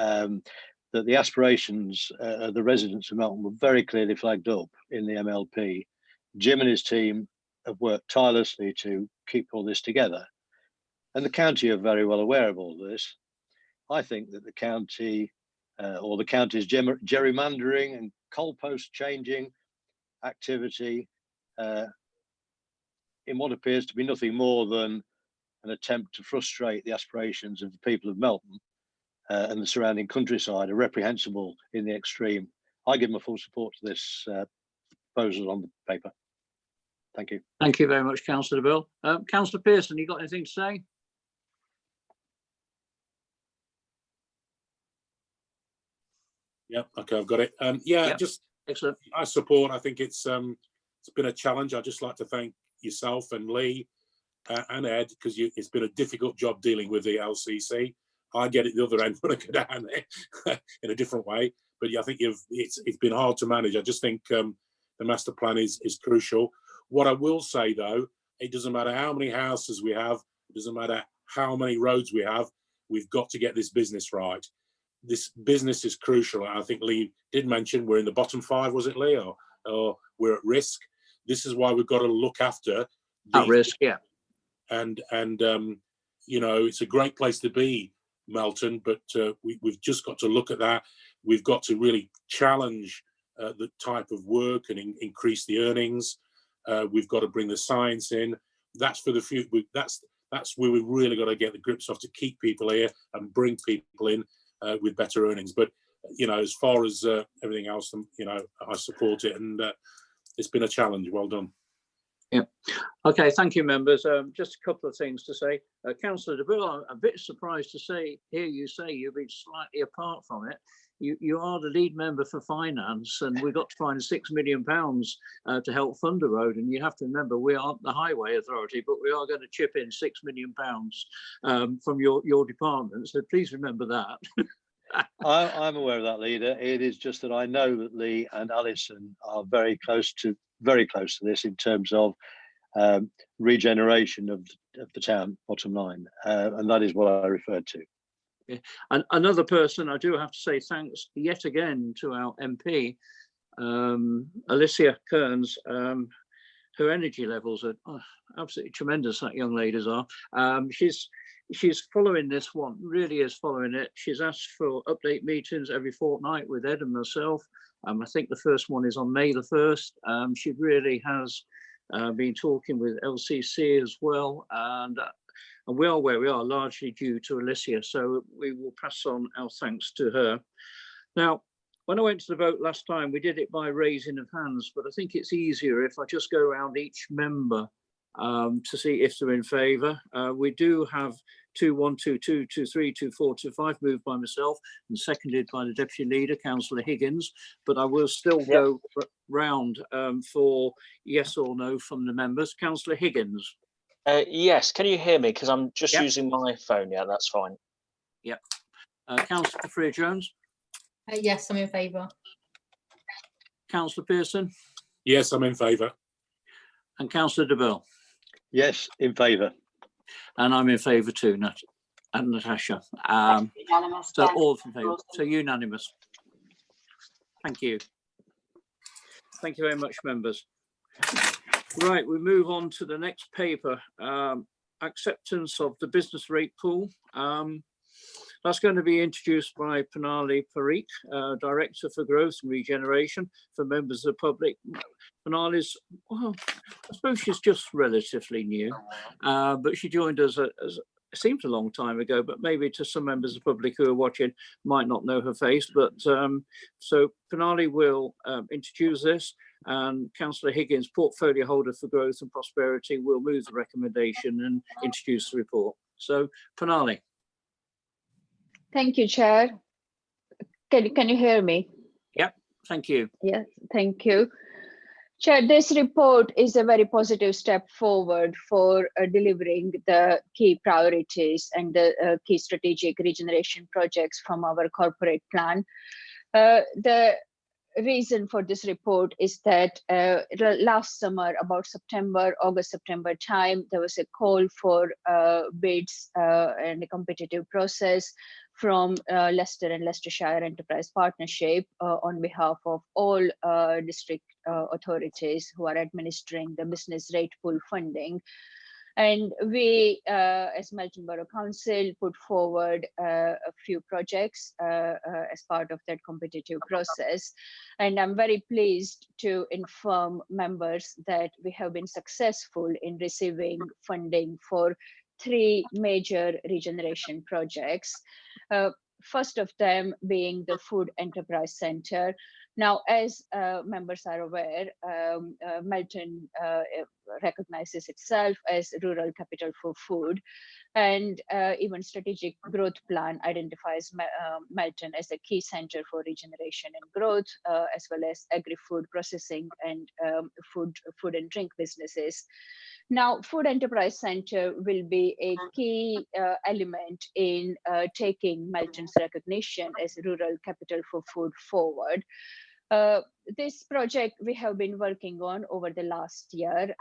that the aspirations of the residents of Melton were very clearly flagged up in the MLP. Jim and his team have worked tirelessly to keep all this together, and the county are very well aware of all this. I think that the county, or the county's gerrymandering and coal post changing activity in what appears to be nothing more than an attempt to frustrate the aspirations of the people of Melton and the surrounding countryside are reprehensible in the extreme. I give my full support to this proposal on the paper. Thank you. Thank you very much, Councillor Bill. Councillor Pearson, you got anything to say? Yeah, okay, I've got it. Yeah, yep. Just excellent. I support. I think it's been a challenge. I'd just like to thank yourself and Lee and Ed, because it's been a difficult job dealing with the LCC. I get it the other end when I go down there in a different way, but I think it's been hard to manage. I just think the master plan is crucial. What I will say though, it doesn't matter how many houses we have, it doesn't matter how many roads we have, we've got to get this business right. This business is crucial. I think Lee did mention we're in the bottom 5, was it, Lee? Or we're at risk. This is why we've got to look after at risk, yeah. And you know, it's a great place to be, Melton, but we've just got to look at that. We've got to really challenge the type of work and increase the earnings. We've got to bring the science in. That's for the future. That's where we've really got to get the grips off to keep people here and bring people in with better earnings. But you know, as far as everything else, you know, I support it, and it's been a challenge. Well done. Yeah. Okay. Thank you, members. Just a couple of things to say. Councillor de Bill, I'm a bit surprised to hear you say you've been slightly apart from it. You are the lead member for finance, and we've got to find £6 million to help fund the road. And you have to remember, we aren't the highway authority, but we are going to chip in £6 million from your department. So please remember that. I'm aware of that, Leader. It is just that I know that Lee and Alison are very close to very close to this in terms of regeneration of the town bottom line, and that is what I referred to. Yeah. And another person, I do have to say thanks yet again to our MP, Alicia Kearns. Her energy levels are absolutely tremendous, that young lady's are. She's following this one, really is following it. She's asked for update meetings every fortnight with Ed and myself. I think the first one is on May the 1st. She really has been talking with LCC as well, and we are where we are largely due to Alicia, so we will pass on our thanks to her. Now, when I went to the vote last time, we did it by raising of hands, but I think it's easier if I just go around each member to see if they're in favour. We do have 2, 1, 2, 2, 2, 3, 2, 4, 2, 5 moved by myself and seconded by the Deputy Leader, Councillor Higgins, but I will still go round for yes or no from the members. Councillor Higgins. Yes, can you hear me? Because I'm just using my phone. Yeah, that's fine. Yep. Councillor Freer-Jones. Yes, I'm in favour. Councillor Pearson. Yes, I'm in favour. And Councillor de Bill. Yes, in favour. And I'm in favour too, and Natasha. Unanimous. So all in favour. So unanimous. Thank you. Thank you very much, members. Right, we move on to the next paper. Acceptance of the business rate pool. That's going to be introduced by Panali Parikh, Director for Growth and Regeneration, for members of the public. Panali's, well, I suppose she's just relatively new, but she joined us as it seems a long time ago, but maybe to some members of the public who are watching might not know her face. But so Panali will introduce this, and Councillor Higgins, portfolio holder for Growth and Prosperity, will move the recommendation and introduce the report. So Panali. Thank you, Chair. Can you hear me? Yep, thank you. Yes, thank you. Chair, this report is a very positive step forward for delivering the key priorities and the key strategic regeneration projects from our corporate plan. The reason for this report is that last summer, about August-September time, there was a call for bids and a competitive process from Leicester and Leicestershire Enterprise Partnership on behalf of all district authorities who are administering the business rate pool funding. And we, as Melton Borough Council, put forward a few projects as part of that competitive process. And I'm very pleased to inform members that we have been successful in receiving funding for 3 major regeneration projects. First of them being the Food Enterprise Centre. Now, as members are aware, Melton recognizes itself as rural capital for food, and even strategic growth plan identifies Melton as a key centre for regeneration and growth, as well as agri-food processing and food and drink businesses. Now, Food Enterprise Centre will be a key element in taking Melton's recognition as rural capital for food forward. This project we have been working on over the last year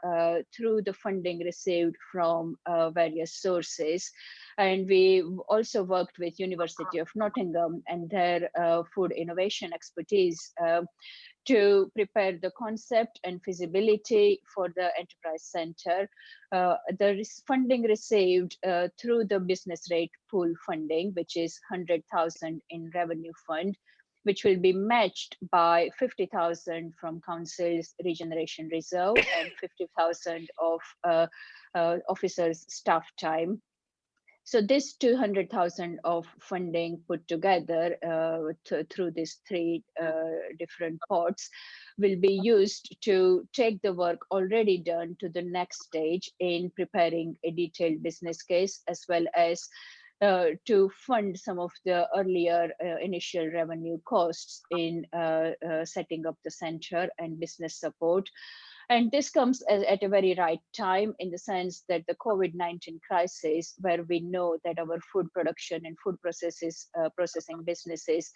through the funding received from various sources. And we also worked with University of Nottingham and their food innovation expertise to prepare the concept and feasibility for the Enterprise Centre. The funding received through the business rate pool funding, which is 100,000 in revenue fund, which will be matched by 50,000 from Council's Regeneration Reserve and 50,000 of officers' staff time. So this 200,000 of funding put together through these 3 different pots will be used to take the work already done to the next stage in preparing a detailed business case, as well as to fund some of the earlier initial revenue costs in setting up the centre and business support. And this comes at a very right time, in the sense that the COVID-19 crisis, where we know that our food production and food processing businesses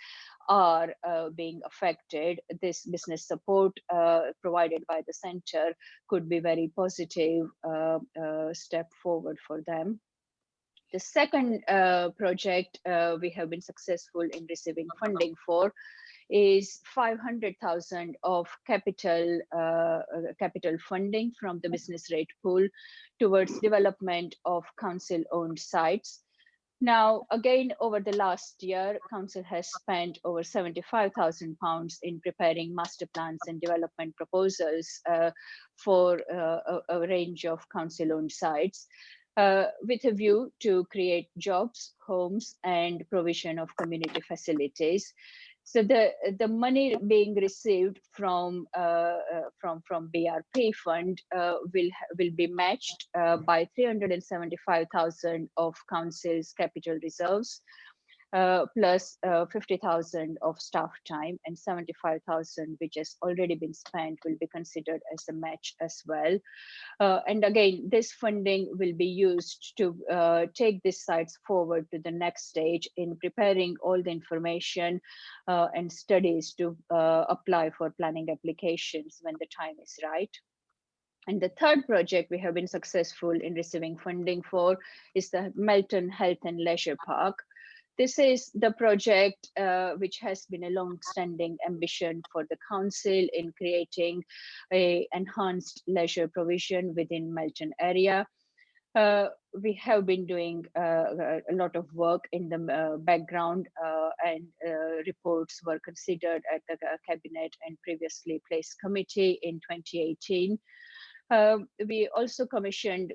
are being affected, this business support provided by the center could be very positive step forward for them. The second project we have been successful in receiving funding for is 500,000 of capital funding from the business rate pool towards development of council-owned sites. Now, again, over the last year, council has spent over £75,000 in preparing master plans and development proposals for a range of council-owned sites, with a view to create jobs, homes, and provision of community facilities. So the money being received from BRP fund will be matched by 375,000 of council's capital reserves, plus 50,000 of staff time, and 75,000 which has already been spent will be considered as a match as well. And again, this funding will be used to take these sites forward to the next stage in preparing all the information and studies to apply for planning applications when the time is right. And the third project we have been successful in receiving funding for is the Melton Health and Leisure Park. This is the project which has been a long-standing ambition for the council in creating an enhanced leisure provision within Melton area. We have been doing a lot of work in the background, and reports were considered at the Cabinet and previously placed committee in 2018. We also commissioned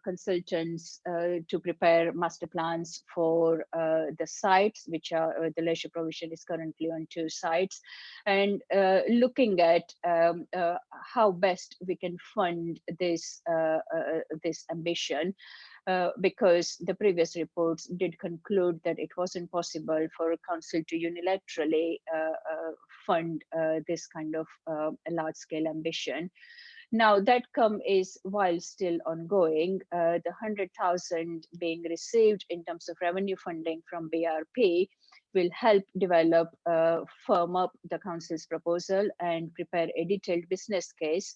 consultants to prepare master plans for the sites, which are the leisure provision is currently on 2 sites, and looking at how best we can fund this this ambition. Because the previous reports did conclude that it wasn't possible for a council to unilaterally fund this kind of large-scale ambition. Now that is while still ongoing. The 100,000 being received in terms of revenue funding from BRP will help develop, firm up the council's proposal and prepare a detailed business case,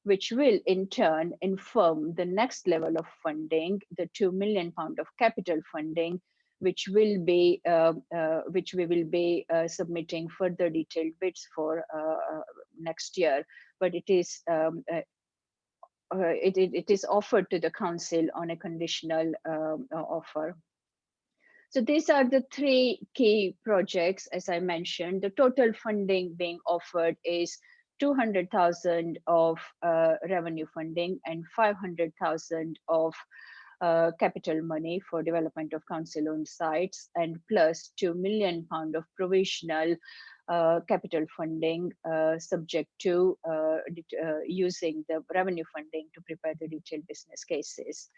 which will in turn inform the next level of funding, the £2 million of capital funding, which we will be submitting further detailed bids for next year. But it is it is offered to the council on a conditional offer. So these are the 3 key projects, as I mentioned. The total funding being offered is 200,000 of revenue funding and 500,000 of capital money for development of council-owned sites, and plus £2 million of provisional capital funding, subject to using the revenue funding to prepare the detailed business cases.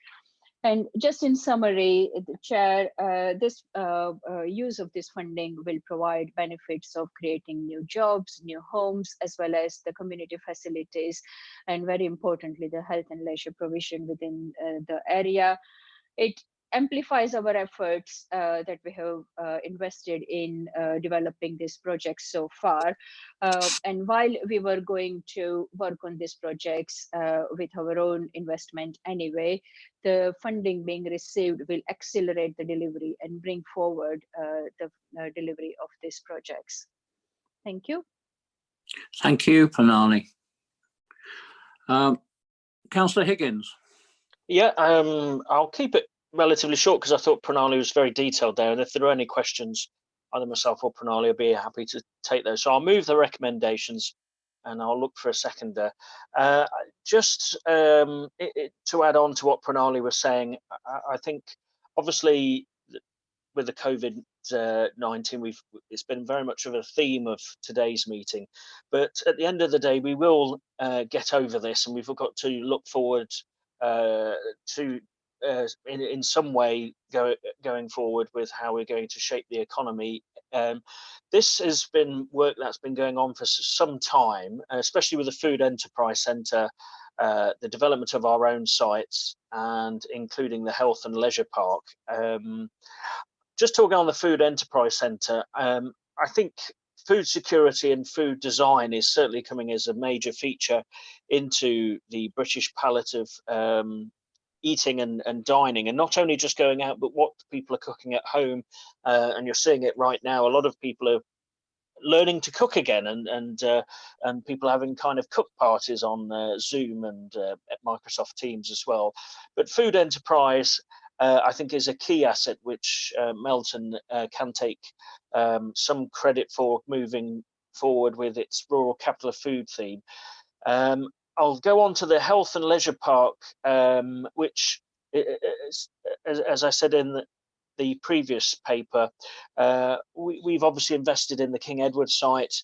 And just in summary, the Chair, this use of this funding will provide benefits of creating new jobs, new homes, as well as the community facilities, and very importantly, the health and leisure provision within the area. It amplifies our efforts that we have invested in developing this project so far. And while we were going to work on these projects with our own investment anyway, the funding being received will accelerate the delivery and bring forward the delivery of these projects. Thank you. Thank you, Pranali. Councillor Higgins. Yeah, I'll keep it relatively short because I thought Pranali was very detailed there. And if there are any questions, either myself or Pranali will be happy to take those. So I'll move the recommendations and I'll look for a seconder. Just to add on to what Pranali was saying, I think obviously with the COVID-19, it's been very much of a theme of today's meeting. But at the end of the day, we will get over this, and we've got to look forward to in some way going forward with how we're going to shape the economy This has been work that's been going on for some time, especially with the Food Enterprise Centre, the development of our own sites, and including the Health and Leisure Park. Just talking on the Food Enterprise Centre, I think food security and food design is certainly coming as a major feature into the British palette of eating and dining, and not only just going out, but what people are cooking at home. And you're seeing it right now. A lot of people are learning to cook again, and people having kind of cook parties on Zoom and Microsoft Teams as well. But food enterprise, I think, is a key asset which Melton can take some credit for moving forward with its rural capital of food theme. I'll go on to the Health and Leisure Park, which, as I said in the previous paper, we've obviously invested in the King Edward site.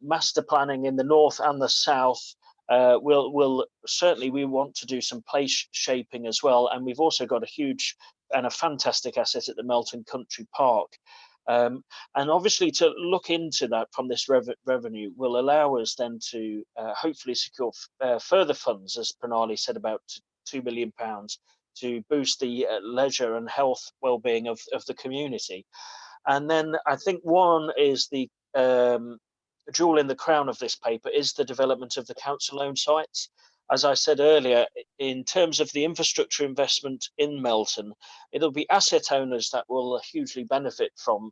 Master planning in the north and the south. Will certainly, we want to do some place shaping as well, and we've also got a huge and a fantastic asset at the Melton Country Park. And obviously, to look into that from this revenue will allow us then to hopefully secure further funds, as Pranali said, about £2 million, to boost the leisure and health well-being of the community. And then I think one is the jewel in the crown of this paper is the development of the council-owned sites. As I said earlier, in terms of the infrastructure investment in Melton, it'll be asset owners that will hugely benefit from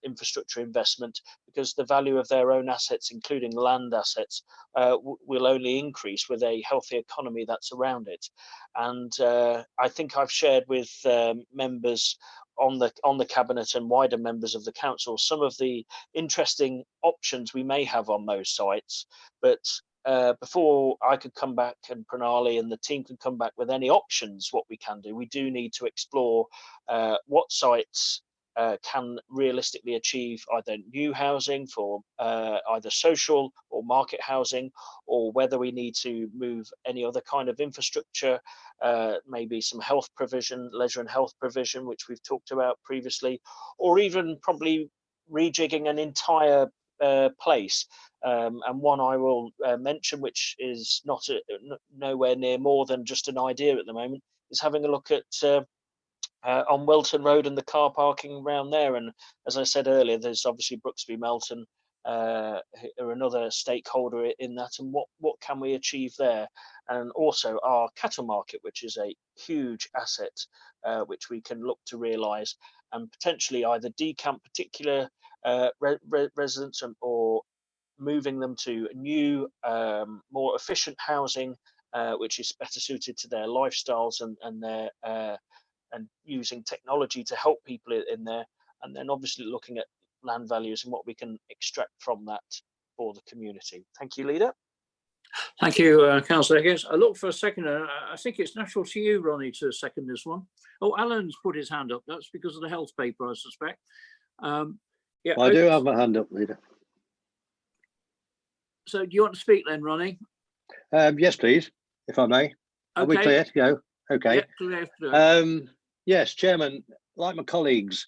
infrastructure investment, because the value of their own assets, including land assets, will only increase with a healthy economy that's around it. And I think I've shared with members on the cabinet and wider members of the council some of the interesting options we may have on those sites, but before I could come back and Pranali and the team could come back with any options, what we can do, we do need to explore what sites can realistically achieve either new housing for either social or market housing, or whether we need to move any other kind of infrastructure, maybe some health provision, leisure and health provision, which we've talked about previously, or even probably rejigging an entire place. And one I will mention, which is not nowhere near more than just an idea at the moment, is having a look at on Welton Road and the car parking around there. And as I said earlier, there's obviously Brooksby Melton, are another stakeholder in that, and what can we achieve there? And also our cattle market, which is a huge asset which we can look to realise, and potentially either decamp particular residents or moving them to new, more efficient housing, which is better suited to their lifestyles and their and using technology to help people in there, and then obviously looking at land values and what we can extract from that for the community. Thank you, Leader. Thank you, Councillor Higgins. I look for a second. I think it's natural to you, Ronnie, to second this one. Oh, Alan's put his hand up. That's because of the health paper, I suspect. Yeah, I do have my hand up, Leader. So do you want to speak then, Ronnie? Yes, please, if I may. Are we clear to go? Okay. Yeah, clear. Yes, Chairman, like my colleagues,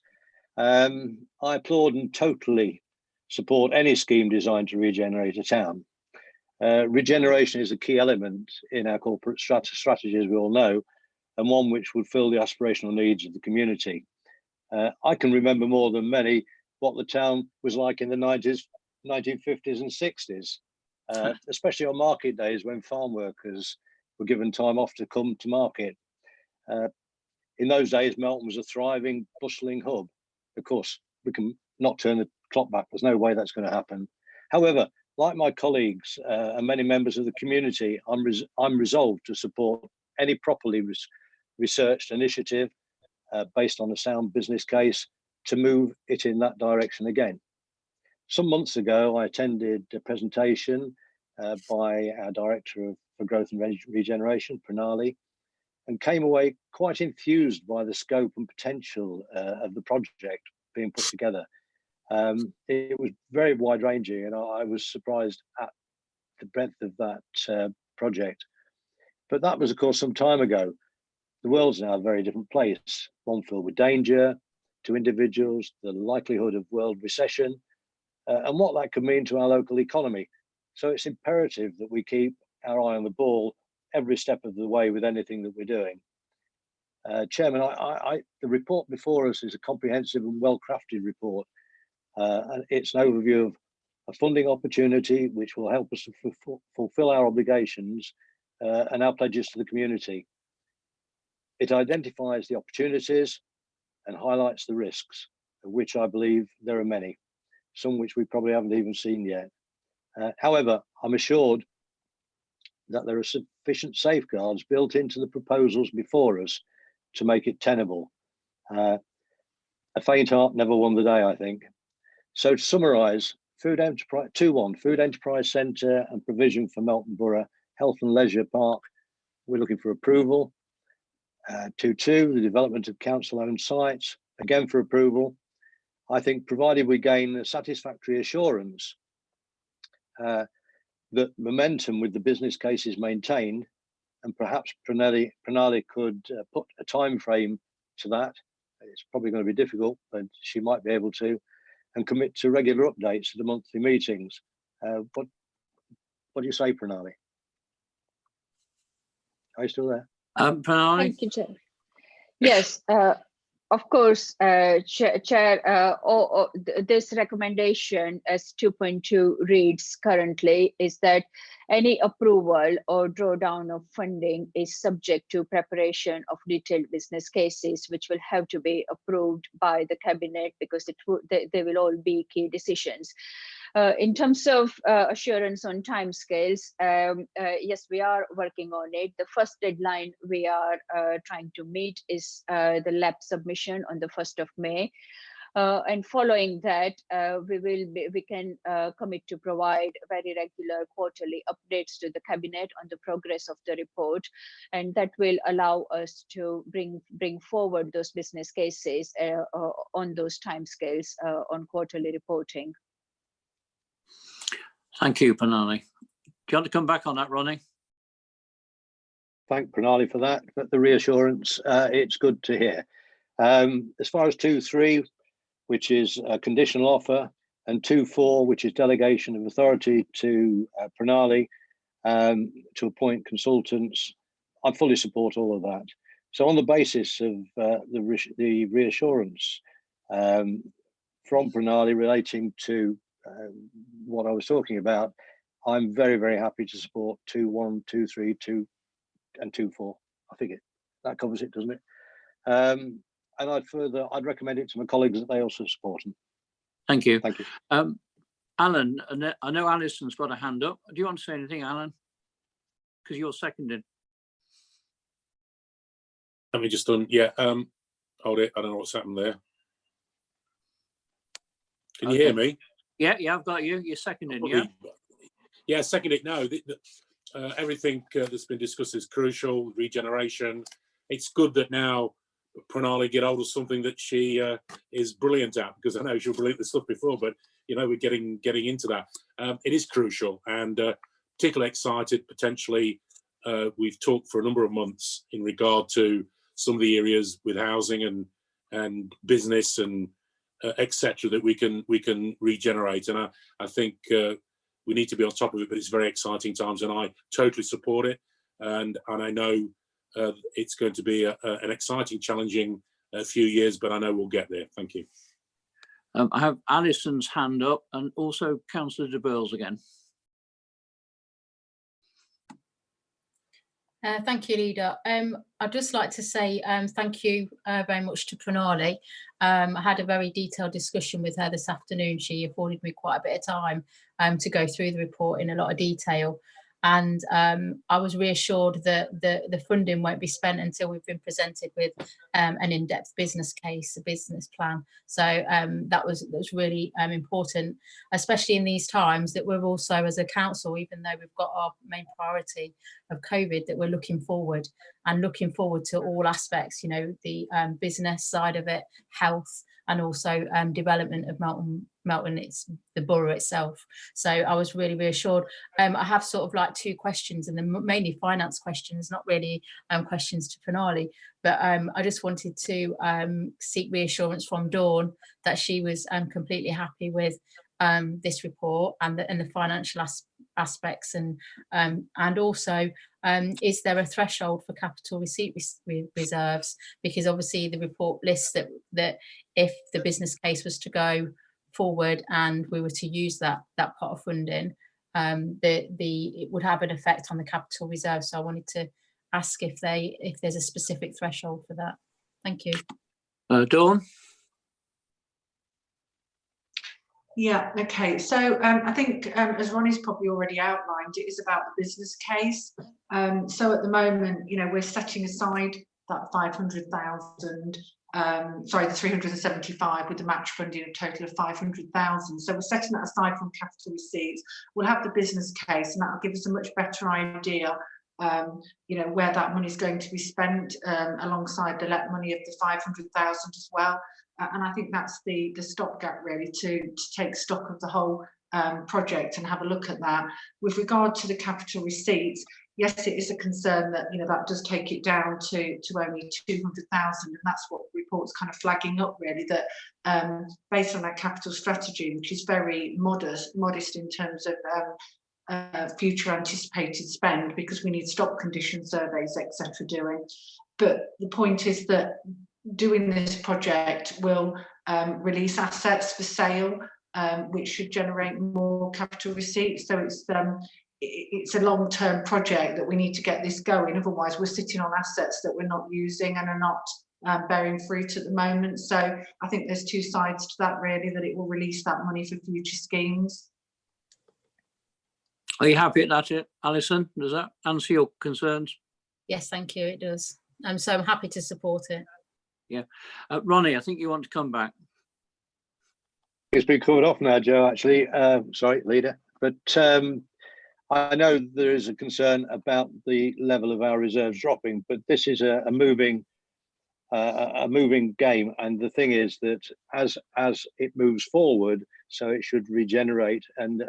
I applaud and totally support any scheme designed to regenerate a town. Regeneration is a key element in our corporate strategy, as we all know, and one which would fill the aspirational needs of the community. I can remember more than many what the town was like in the 90s, 1950s and 60s, especially on market days when farm workers were given time off to come to market. In those days, Melton was a thriving, bustling hub. Of course, we can not turn the clock back. There's no way that's going to happen. However, like my colleagues and many members of the community, I'm resolved to support any properly researched initiative based on a sound business case to move it in that direction again. Some months ago, I attended a presentation by our Director for Growth and Regeneration, Pranali, and came away quite enthused by the scope and potential of the project being put together. It was very wide-ranging, and I was surprised at the breadth of that project. But that was, of course, some time ago. The world's now a very different place, one filled with danger, to individuals, the likelihood of world recession, and what that could mean to our local economy. So it's imperative that we keep our eye on the ball every step of the way with anything that we're doing. Chairman, the report before us is a comprehensive and well-crafted report, and it's an overview of a funding opportunity which will help us to fulfill our obligations and our pledges to the community. It identifies the opportunities and highlights the risks, of which I believe there are many, some which we probably haven't even seen yet. However, I'm assured that there are sufficient safeguards built into the proposals before us to make it tenable. A faint heart never won the day, I think. So to summarise, Food Enterprise Centre and provision for Melton Borough Health and Leisure Park, we're looking for approval. 2.2, the development of council-owned sites, again for approval. I think provided we gain a satisfactory assurance that momentum with the business case is maintained, and perhaps Pranali could put a time frame to that. It's probably going to be difficult, but she might be able to, and commit to regular updates to the monthly meetings. What do you say, Pranali? Are you still there? Pranali? Thank you, Chair. Yes, of course, Chair, this recommendation as 2.2 reads currently is that any approval or drawdown of funding is subject to preparation of detailed business cases, which will have to be approved by the cabinet because they will all be key decisions. In terms of assurance on timescales, yes, we are working on it. The first deadline we are trying to meet is the lab submission on the 1st of May. And following that, we can commit to provide very regular quarterly updates to the cabinet on the progress of the report, and that will allow us to bring forward those business cases on those timescales on quarterly reporting. Thank you, Pranali. Do you want to come back on that, Ronnie? Thank Pranali for that, but the reassurance, it's good to hear. As far as 2.3, which is a conditional offer, and 2.4, which is delegation of authority to Pranali to appoint consultants, I fully support all of that. So on the basis of the reassurance from Pranali relating to what I was talking about, I'm very, very happy to support 2.1, 2.3, 2 and 2.4. I think that covers it, doesn't it? And I'd recommend it to my colleagues that they also support them. Thank you. Thank you. Alan, I know Alison's got a hand up. Do you want to say anything, Alan? Because you're seconded. Let me just hold it. I don't know what's happened there. Can you hear me? Yeah, I've got you. You're seconded, yeah? Yeah, seconded. No, everything that's been discussed is crucial. Regeneration. It's good that now Pranali get hold of something that she is brilliant at, because I know she was brilliant at stuff before, but we're getting into that. It is crucial, and particularly excited. Potentially, we've talked for a number of months in regard to some of the areas with housing and business and etc. that we can regenerate, and I think we need to be on top of it. But it's very exciting times, and I totally support it. And I know it's going to be an exciting, challenging few years, but I know we'll get there. Thank you. I have Alison's hand up, and also Councillor de Burles again. Thank you, Leader. I'd just like to say thank you very much to Pranali. I had a very detailed discussion with her this afternoon. She afforded me quite a bit of time to go through the report in a lot of detail. And I was reassured that the funding won't be spent until we've been presented with an in-depth business case, a business plan. So that was really important, especially in these times that we're also, as a council, even though we've got our main priority of COVID, that we're looking forward to all aspects, the business side of it, health, and also development of Melton, it's the borough itself. So I was really reassured. I have sort of like two questions, and they're mainly finance questions, not really questions to Pranali, but I just wanted to seek reassurance from Dawn that she was completely happy with this report and the financial aspects, and also is there a threshold for capital receipt reserves? Because obviously the report lists that if the business case was to go forward and we were to use that pot of funding, it would have an effect on the capital reserve. So I wanted to ask if there's a specific threshold for that. Thank you. Dawn? Yeah, okay. So I think as Ronnie's probably already outlined, it is about the business case. So at the moment, we're setting aside that 500,000, sorry, the 375 with the match funding, a total of 500,000. So we're setting that aside from capital receipts. We'll have the business case, and that will give us a much better idea where that money is going to be spent, alongside the let money of the 500,000 as well. And I think that's the stopgap really to take stock of the whole project and have a look at that. With regard to the capital receipts, yes, it is a concern that that does take it down to only 200,000, and that's what the report's kind of flagging up really, that based on that capital strategy, which is very modest in terms of future anticipated spend, because we need stock condition surveys, etc. doing. But the point is that doing this project will release assets for sale, which should generate more capital receipts. So it's a long-term project that we need to get this going. Otherwise, we're sitting on assets that we're not using and are not bearing fruit at the moment. So I think there's two sides to that really, that it will release that money for future schemes. Are you happy at that, Alison? Does that answer your concerns? Yes, thank you, it does. So I'm happy to support it. Yeah. Ronnie, I think you want to come back. It's been covered off now, Joe, actually. Sorry, Leader. But I know there is a concern about the level of our reserves dropping, but this is a moving game. And the thing is that as it moves forward, so it should regenerate and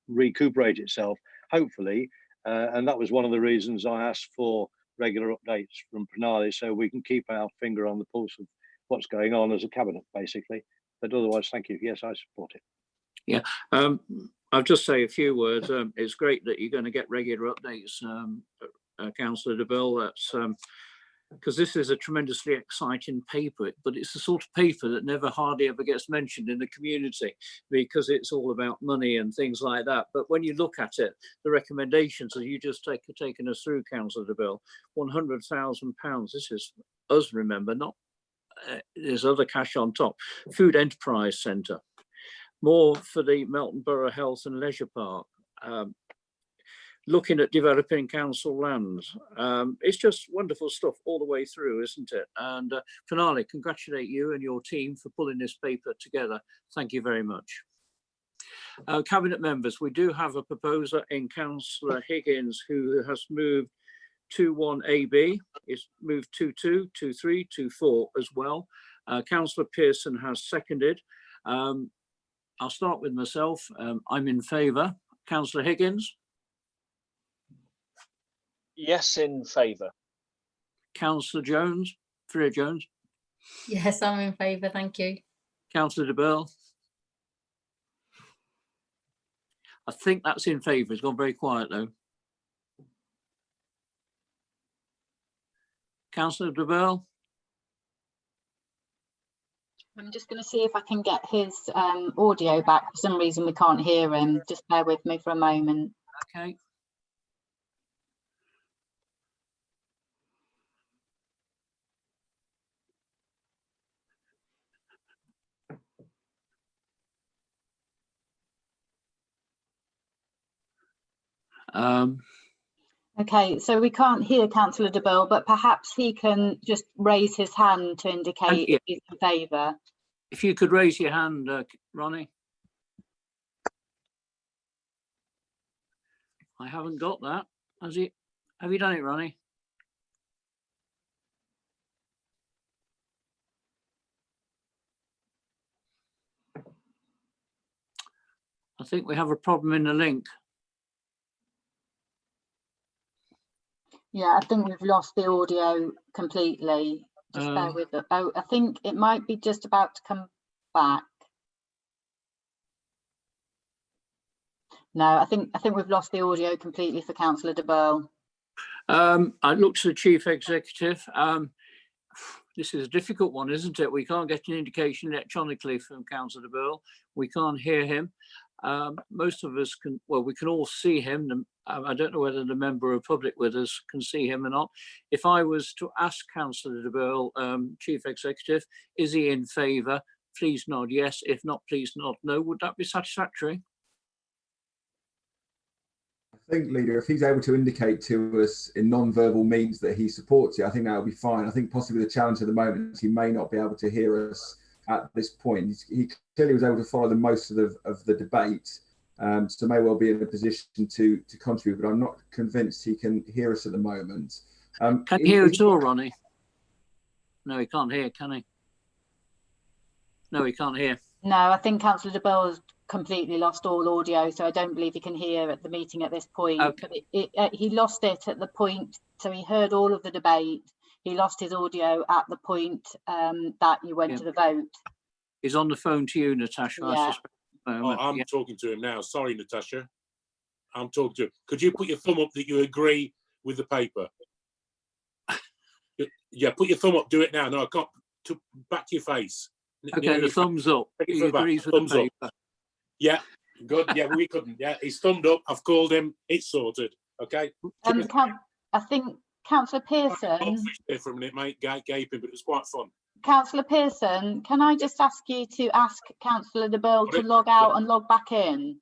recuperate itself, hopefully. And that was one of the reasons I asked for regular updates from Pranali, so we can keep our finger on the pulse of what's going on as a cabinet, basically. But otherwise, thank you. Yes, I support it. Yeah, I'll just say a few words. It's great that you're going to get regular updates, Councillor de Bill. That's because this is a tremendously exciting paper, but it's the sort of paper that never hardly ever gets mentioned in the community because it's all about money and things like that. But when you look at it, the recommendations that you just taken us through, Councillor de Bill, £100,000. This is us, remember, not there's other cash on top. Food Enterprise Centre, more for the Melton Borough Health and Leisure Park. Looking at developing council lands. It's just wonderful stuff all the way through, isn't it? And Pranali, congratulate you and your team for pulling this paper together. Thank you very much. Cabinet members, we do have a proposer in Councillor Higgins, who has moved 21AB. It's moved 22, 23, 24 as well. Councillor Pearson has seconded. I'll start with myself. I'm in favour. Councillor Higgins? Yes, in favour. Councillor Jones, Freya Jones. Yes, I'm in favour, thank you. Councillor de Burl. I think that's in favour. It's gone very quiet though. Councillor de Burl. I'm just going to see if I can get his audio back. For some reason we can't hear him. Just bear with me for a moment. Okay. Okay, so we can't hear Councillor de Bill, but perhaps he can just raise his hand to indicate if he's in favour. If you could raise your hand, Ronnie. I haven't got that. Has he? Have you done it, Ronnie? I think we have a problem in the link. Yeah, I think we've lost the audio completely. Just bear with it. Oh, I think it might be just about to come back. No, I think we've lost the audio completely for Councillor de Burgh. I looked to the Chief Executive. This is a difficult one, isn't it? We can't get an indication electronically from Councillor de Burgh. We can't hear him. Most of us can, well, we can all see him. I don't know whether the member of public with us can see him or not. If I was to ask Councillor de Burgh, Chief Executive, is he in favour? Please nod yes. If not, please nod no. Would that be satisfactory? I think, Leader, if he's able to indicate to us in non-verbal means that he supports it, I think that will be fine. I think possibly the challenge at the moment is he may not be able to hear us at this point. He clearly was able to follow the most of the debate, so may well be in a position to contribute, but I'm not convinced he can hear us at the moment. Can he hear at all, Ronnie? No, he can't hear, can he? No, he can't hear. No, I think Councillor de Burgh has completely lost all audio, so I don't believe he can hear at the meeting at this point. Okay. But he lost it at the point, so he heard all of the debate. He lost his audio at the point that you went to the vote. He's on the phone to you, Natasha. Yeah. I suspect. I'm talking to him now. Sorry, Natasha. I'm talking to him. Could you put your thumb up that you agree with the paper? Yeah, put your thumb up. Do it now. No, I can't. Back to your face. Okay, the thumbs up. He agrees with the paper. Up. Yeah, good. Yeah, we couldn't. Yeah, he's thumbed up. I've called him. It's sorted. Okay. I think Councillor Pearson. There for a minute, mate. Gaping, but it was quite fun. Councillor Pearson, can I just ask you to ask Councillor de Burgh to log out and log back in?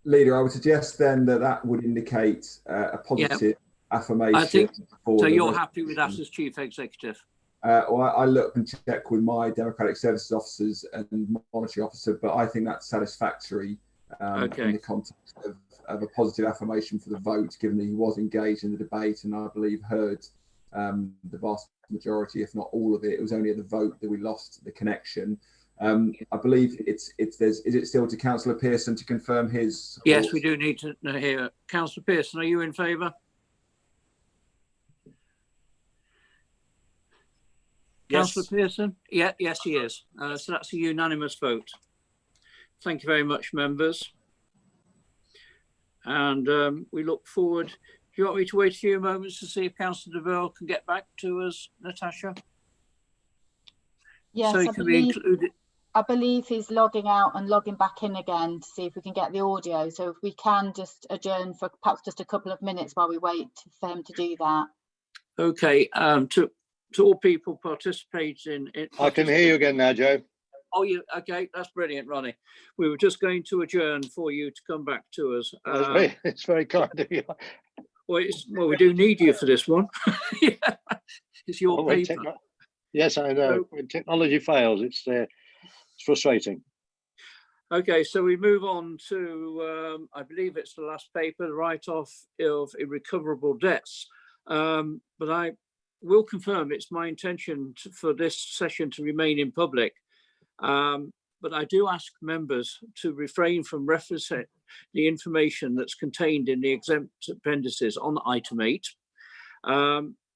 Leader, I would suggest then that would indicate a positive affirmation. I think so. You're happy with us as Chief Executive? Well, I look and check with my Democratic Services officers and monitoring officer, but I think that's satisfactory in the context of a positive affirmation for the vote, given that he was engaged in the debate and I believe heard the vast majority, if not all of it. It was only at the vote that we lost the connection. I believe is it still to Councillor Pearson to confirm his support? Yes, we do need to hear. Councillor Pearson, are you in favour? Yes. Councillor Pearson? Yeah, yes, he is. So that's a unanimous vote. Thank you very much, members. And we look forward. Do you want me to wait a few moments to see if Councillor de Burgh can get back to us, Natasha? Yes, so he can be included. I believe he's logging out and logging back in again to see if we can get the audio. So if we can just adjourn for perhaps just a couple of minutes while we wait for him to do that. Okay. To all people participating in. I can hear you again now, Joe. Oh, you okay? That's brilliant, Ronnie. We were just going to adjourn for you to come back to us. It's very kind of you. Well, we do need you for this one. Yeah, it's your paper. Yes, I know. When technology fails, it's frustrating. Okay, so we move on to, I believe it's the last paper, the write-off of irrecoverable debts. But I will confirm it's my intention for this session to remain in public. But I do ask members to refrain from referencing the information that's contained in the exempt appendices on item 8.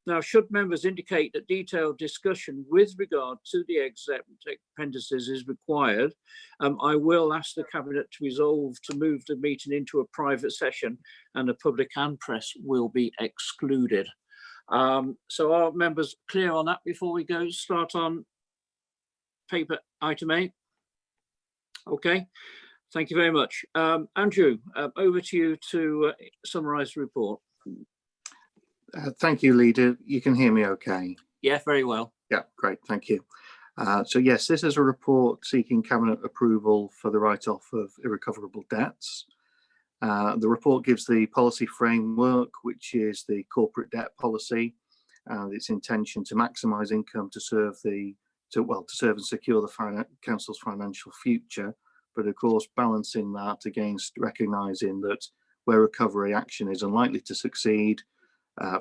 Now, should members indicate that detailed discussion with regard to the exempt appendices is required, I will ask the Cabinet to resolve to move the meeting into a private session and the public and press will be excluded. So are members clear on that before we go start on paper item 8? Okay, thank you very much. Andrew, over to you to summarise the report. Thank you, Leader. You can hear me okay? Yeah, very well. Yeah, great, thank you. So yes, this is a report seeking Cabinet approval for the write-off of irrecoverable debts. The report gives the policy framework, which is the corporate debt policy, and its intention to maximise income to serve and secure the Council's financial future, but of course balancing that against recognising that where recovery action is unlikely to succeed,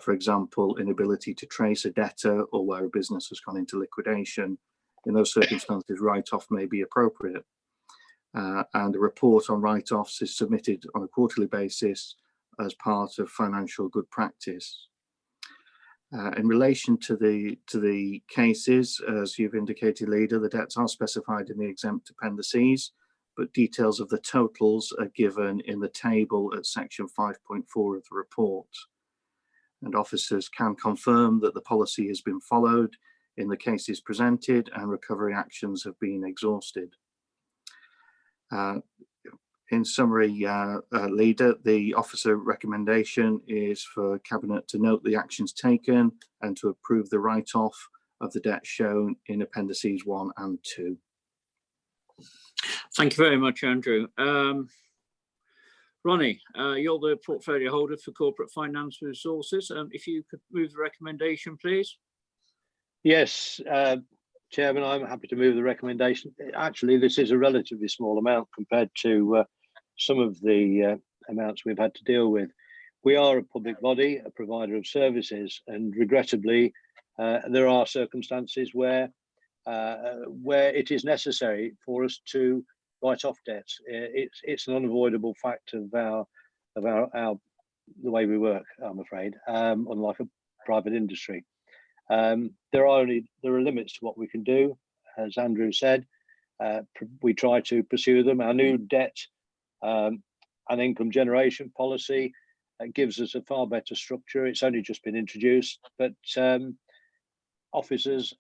For example, inability to trace a debtor or where a business has gone into liquidation. In those circumstances, write-off may be appropriate. And a report on write-offs is submitted on a quarterly basis as part of financial good practice. In relation to the cases, as you've indicated, Leader, the debts are specified in the exempt appendices, but details of the totals are given in the table at section 5.4 of the report. And officers can confirm that the policy has been followed in the cases presented and recovery actions have been exhausted. In summary, Leader, the officer recommendation is for Cabinet to note the actions taken and to approve the write-off of the debt shown in appendices 1 and 2. Thank you very much, Andrew. Ronnie, you're the portfolio holder for Corporate Finance Resources. If you could move the recommendation, please. Yes, Chairman, I'm happy to move the recommendation. Actually, this is a relatively small amount compared to some of the amounts we've had to deal with. We are a public body, a provider of services, and regrettably, there are circumstances where it is necessary for us to write off debts. It's an unavoidable fact of the way we work, I'm afraid, unlike a private industry. There are limits to what we can do, as Andrew said. We try to pursue them. Our new debt and income generation policy gives us a far better structure. It's only just been introduced, but officers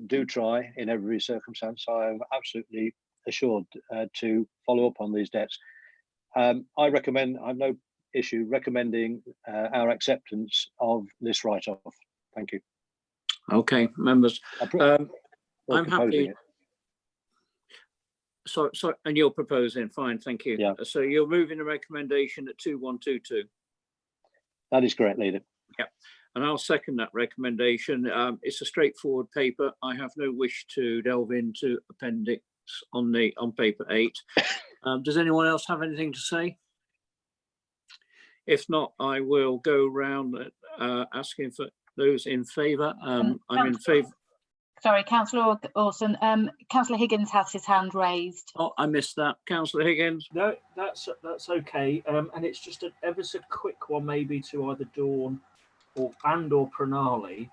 do try in every circumstance. I am absolutely assured to follow up on these debts. I have no issue recommending our acceptance of this write-off. Thank you. Okay, members. I'm happy. It. So, and you're proposing, fine, thank you. Yeah. So you're moving the recommendation at 2122. That is correct, Leader. Yeah, and I'll second that recommendation. It's a straightforward paper. I have no wish to delve into appendix on paper 8. Does anyone else have anything to say? If not, I will go round asking for those in favour. I'm in favour. Sorry, Councillor Orson. Councillor Higgins has his hand raised. Oh, I missed that. Councillor Higgins. No, that's okay. And it's just an ever so quick one, maybe to either Dawn or Pranali.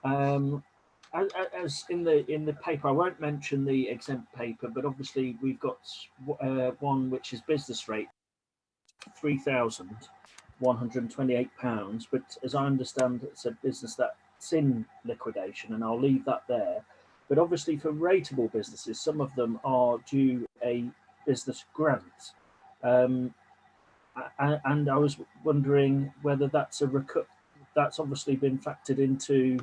As in the paper, I won't mention the exempt paper, but obviously we've got one which is business rate, £3,128. But as I understand, it's a business that's in liquidation, and I'll leave that there. But obviously for rateable businesses, some of them are due a business grant, and I was wondering whether that's that's obviously been factored into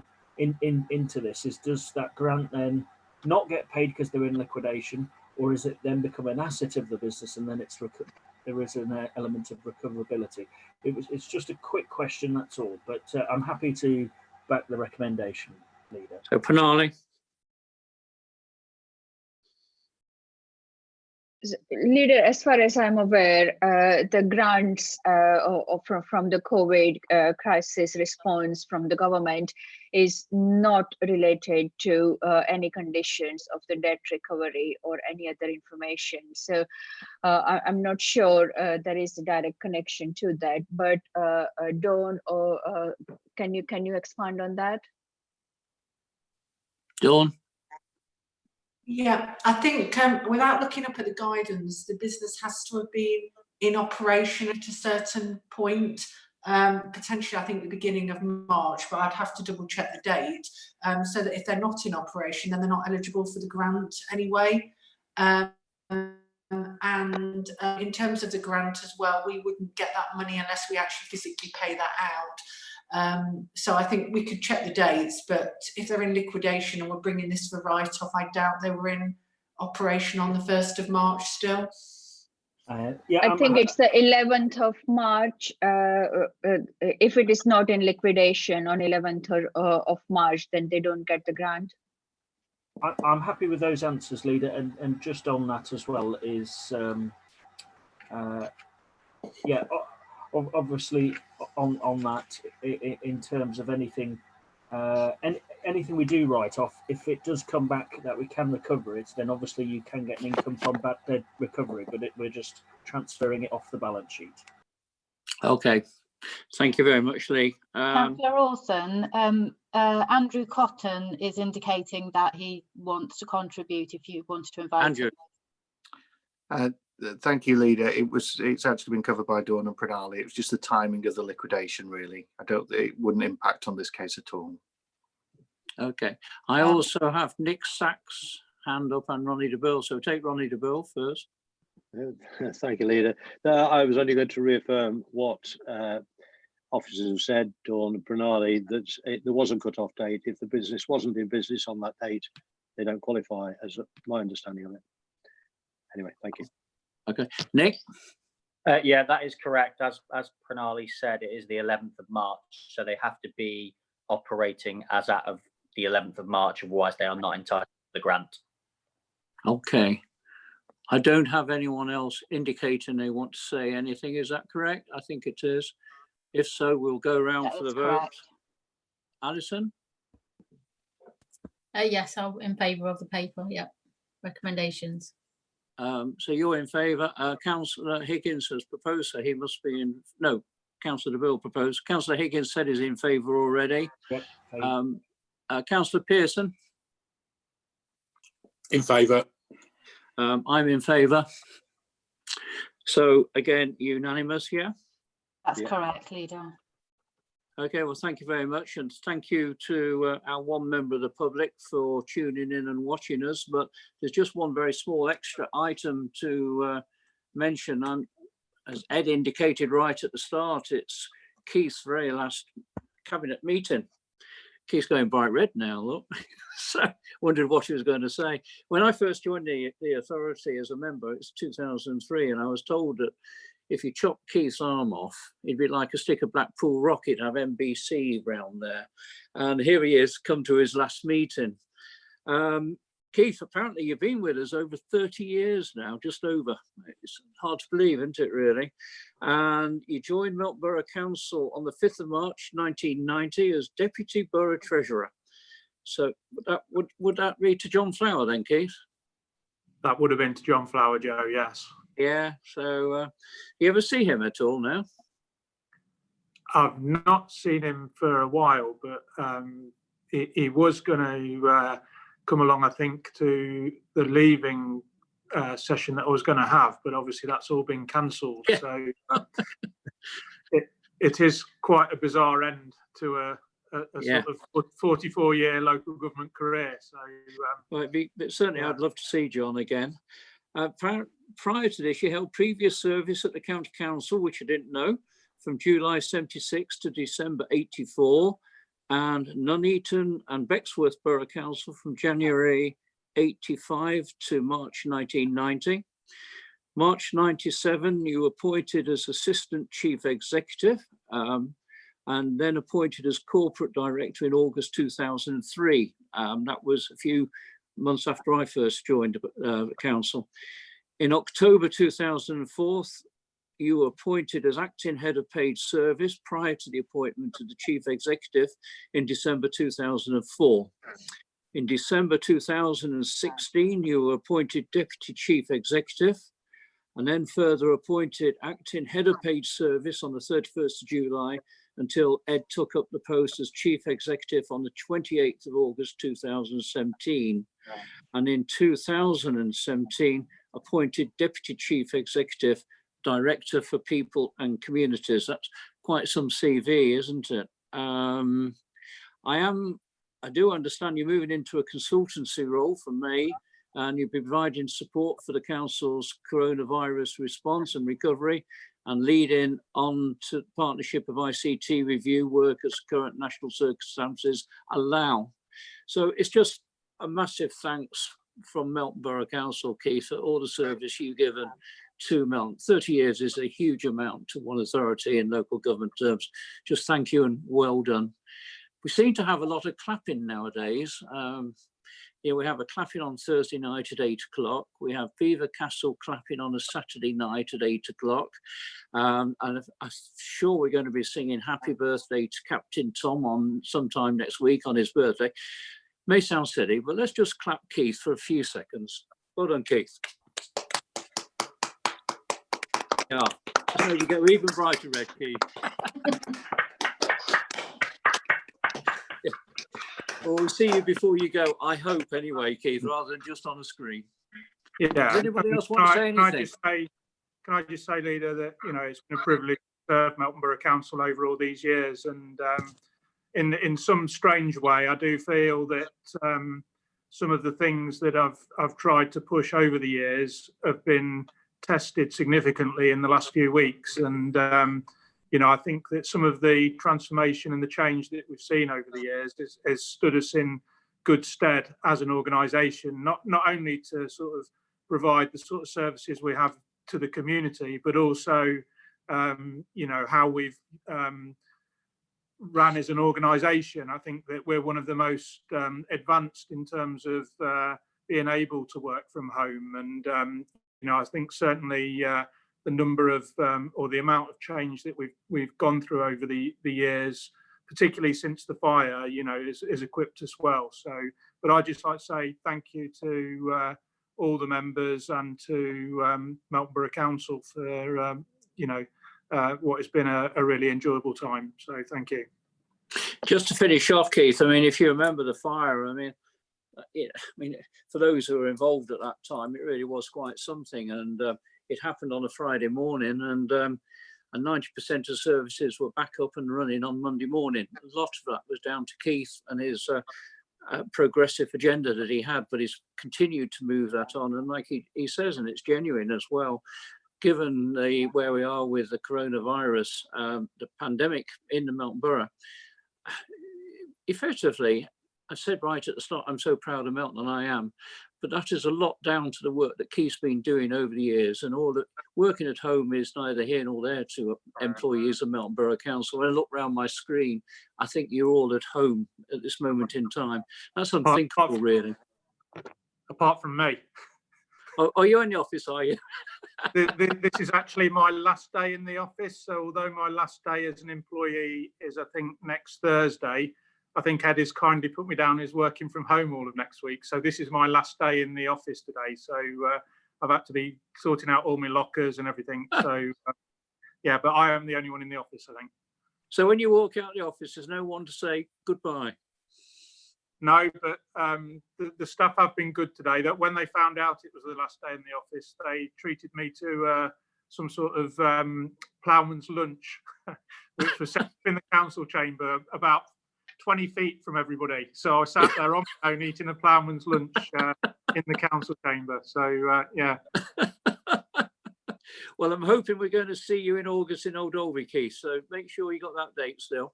this. Does that grant then not get paid because they're in liquidation, or is it then become an asset of the business and then there is an element of recoverability? It's just a quick question, that's all. But I'm happy to back the recommendation, Leader. So Pranali. Leader, as far as I'm aware, the grants from the COVID crisis response from the government is not related to any conditions of the debt recovery or any other information. So I'm not sure there is a direct connection to that. But Dawn, can you expand on that? Dawn. Yeah, I think without looking up at the guidance, the business has to have been in operation at a certain point, potentially I think the beginning of March, but I'd have to double check the date, so that if they're not in operation, then they're not eligible for the grant anyway. And in terms of the grant as well, we wouldn't get that money unless we actually physically pay that out. So I think we could check the dates, but if they're in liquidation and we're bringing this for write-off, I doubt they were in operation on the 1st of March still. Yeah, I think it's the 11th of March. If it is not in liquidation on 11th of March, then they don't get the grant. I'm happy with those answers, Leader, and just on that as well is, yeah. obviously on that, in terms of anything, anything we do write off, if it does come back that we can recover it, then obviously you can get an income from bad debt recovery, but we're just transferring it off the balance sheet. Okay, thank you very much, Lee. Councillor Orson, Andrew Cotton is indicating that he wants to contribute. If you wanted to invite Andrew. him. Thank you, Leader. It's actually been covered by Dawn and Pranali. It was just the timing of the liquidation, really. It wouldn't impact on this case at all. Okay. I also have Nick Sachs hand up and Ronnie DeBill. So take Ronnie DeBill first. Thank you, Leader. I was only going to reaffirm what officers have said, Dawn and Pranali, that there was a cut-off date. If the business wasn't in business on that date, they don't qualify, as my understanding of it. Anyway, thank you. Okay, Nick. Yeah, that is correct. As Pranali said, it is the 11th of March, so they have to be operating as at of the 11th of March, otherwise they are not entitled to the grant. Okay. I don't have anyone else indicating they want to say anything. Is that correct? I think it is. If so, we'll go around for the vote. Alison? Yes, I'm in favour of the paper. Yeah, recommendations. So you're in favour. Councillor Higgins has proposed, so he must be in. No, Councillor DeBill proposed. Councillor Higgins said he's in favour already. Yep. Councillor Pearson? In favour. I'm in favour. So again, unanimous, yeah? That's correct, Leader. Okay, well, thank you very much. And thank you to our one member of the public for tuning in and watching us. But there's just one very small extra item to mention. As Ed indicated right at the start, it's Keith's very last cabinet meeting. Keith's going bright red now, look. So wondered what he was going to say. When I first joined the authority as a member, it's 2003, and I was told that if you chop Keith's arm off, it'd be like a stick of Blackpool rocket, have NBC round there. And here he is, come to his last meeting. Keith, apparently you've been with us over 30 years now, just over. It's hard to believe, isn't it, really? And you joined Melton Borough Council on the 5th of March, 1990 as Deputy Borough Treasurer. So would that be to John Flower then, Keith? That would have been to John Flower, Joe, yes. Yeah, so you ever see him at all now? I've not seen him for a while, but he was going to come along, I think, to the leaving session that I was going to have, but obviously that's all been cancelled. Yeah. So it is quite a bizarre end to a sort of 44-year local government career. So well, certainly I'd love to see John again. Prior to this, you held previous service at the County Council, which I didn't know, from July 76 to December 84, and Nuneaton and Bexworth Borough Council from January 85 to March 1990. March 97, you were appointed as Assistant Chief Executive, and then appointed as Corporate Director in August 2003. That was a few months after I first joined the council. In October 2004, you were appointed as Acting Head of Paid Service prior to the appointment of the Chief Executive in December 2004. In December 2016, you were appointed Deputy Chief Executive and then further appointed Acting Head of Paid Service on the 31st of July until Ed took up the post as Chief Executive on the 28th of August 2017. And in 2017, appointed Deputy Chief Executive, Director for People and Communities. That's quite some CV, isn't it? I do understand you're moving into a consultancy role from May, and you'll be providing support for the council's coronavirus response and recovery, and leading on to partnership of ICT review work as current national circumstances allow. So it's just a massive thanks from Melton Borough Council, Keith, for all the service you've given to Melton. 30 years is a huge amount to one authority in local government terms. Just thank you and well done. We seem to have a lot of clapping nowadays. we have a clapping on Thursday night at 8 o'clock. We have Beaver Castle clapping on a Saturday night at 8 o'clock. And I'm sure we're going to be singing Happy Birthday to Captain Tom on sometime next week on his birthday. May sound silly, but let's just clap Keith for a few seconds. Well done, Keith. Yeah, there you go, even brighter red, Keith. Yeah. Well, we'll see you before you go, I hope, anyway, Keith, rather than just on a screen. Yeah. Does anybody else want to say anything? Can I just say, Leader, that it's been a privilege to serve Melton Borough Council over all these years, and in some strange way, I do feel that some of the things that I've tried to push over the years have been tested significantly in the last few weeks, and I think that some of the transformation and the change that we've seen over the years has stood us in good stead as an organisation, not only to sort of provide the sort of services we have to the community, but also how we've ran as an organisation. I think that we're one of the most advanced in terms of being able to work from home, and I think certainly the number of or the amount of change that we've gone through over the years, particularly since the fire, is equipped us well. So, but I'd just like to say thank you to all the members and to Melton Borough Council for what has been a really enjoyable time. So thank you. Just to finish off, Keith, I mean, if you remember the fire, I mean, for those who were involved at that time, it really was quite something. And it happened on a Friday morning, and 90% of services were back up and running on Monday morning. A lot of that was down to Keith and his progressive agenda that he had, but he's continued to move that on. And like he says, and it's genuine as well, given where we are with the coronavirus, the pandemic in the Melton Borough, effectively, I said right at the start, I'm so proud of Melton, and I am, but that is a lot down to the work that Keith's been doing over the years, and all that working at home is neither here nor there to employees of Melton Borough Council. When I look around my screen, I think you're all at home at this moment in time. That's unthinkable, really. Apart from me. Oh, are you in the office, are you? This is actually my last day in the office. So although my last day as an employee is, I think, next Thursday, I think Ed has kindly put me down as working from home all of next week. So this is my last day in the office today. So I've had to be sorting out all my lockers and everything. So yeah, but I am the only one in the office, I think. So when you walk out the office, there's no one to say goodbye? No, but the staff have been good today. That when they found out it was the last day in the office, they treated me to some sort of ploughman's lunch, which was set up in the council chamber about 20 feet from everybody. So I sat there on my own eating a ploughman's lunch in the council chamber. So yeah. Well, I'm hoping we're going to see you in August in Old Alby, Keith. So make sure you got that date still.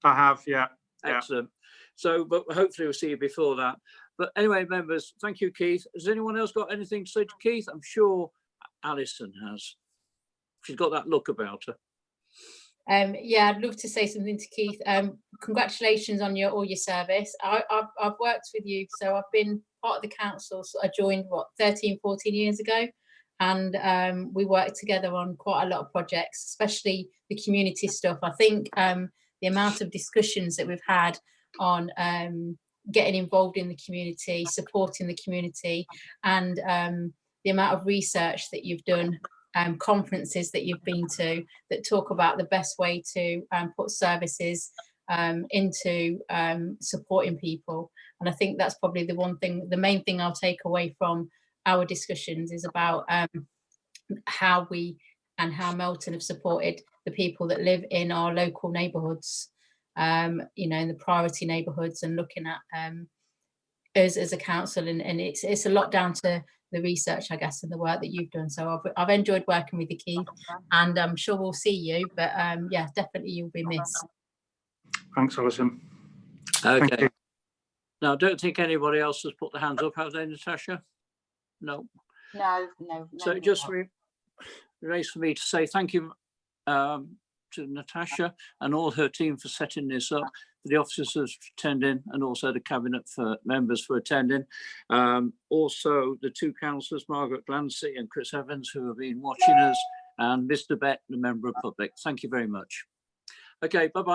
I have, yeah. Excellent. So, but hopefully we'll see you before that. But anyway, members, thank you, Keith. Has anyone else got anything to say to Keith? I'm sure Alison has. She's got that look about her. Yeah, I'd love to say something to Keith. Congratulations on all your service. I've worked with you, so I've been part of the council. So I joined 13, 14 years ago, and we worked together on quite a lot of projects, especially the community stuff. I think the amount of discussions that we've had on getting involved in the community, supporting the community, and the amount of research that you've done, conferences that you've been to that talk about the best way to put services into supporting people. And I think that's probably the main thing I'll take away from our discussions is about how Melton have supported the people that live in our local neighbourhoods, in the priority neighbourhoods, and looking at us as a council, and it's a lot down to the research, I guess, and the work that you've done. So I've enjoyed working with you, Keith, and I'm sure we'll see you, but yeah, definitely you'll be missed. Thanks, Alison. Okay. Now, I don't think anybody else has put their hands up, have they, Natasha? No. No. So it just remains for me to say thank you, to Natasha and all her team for setting this up, for the officers for attending, and also the cabinet for members for attending. Also the two councillors, Margaret Glancy and Chris Evans, who have been watching us, and Mr. Bett, the member of public. Thank you very much. Okay, bye-bye.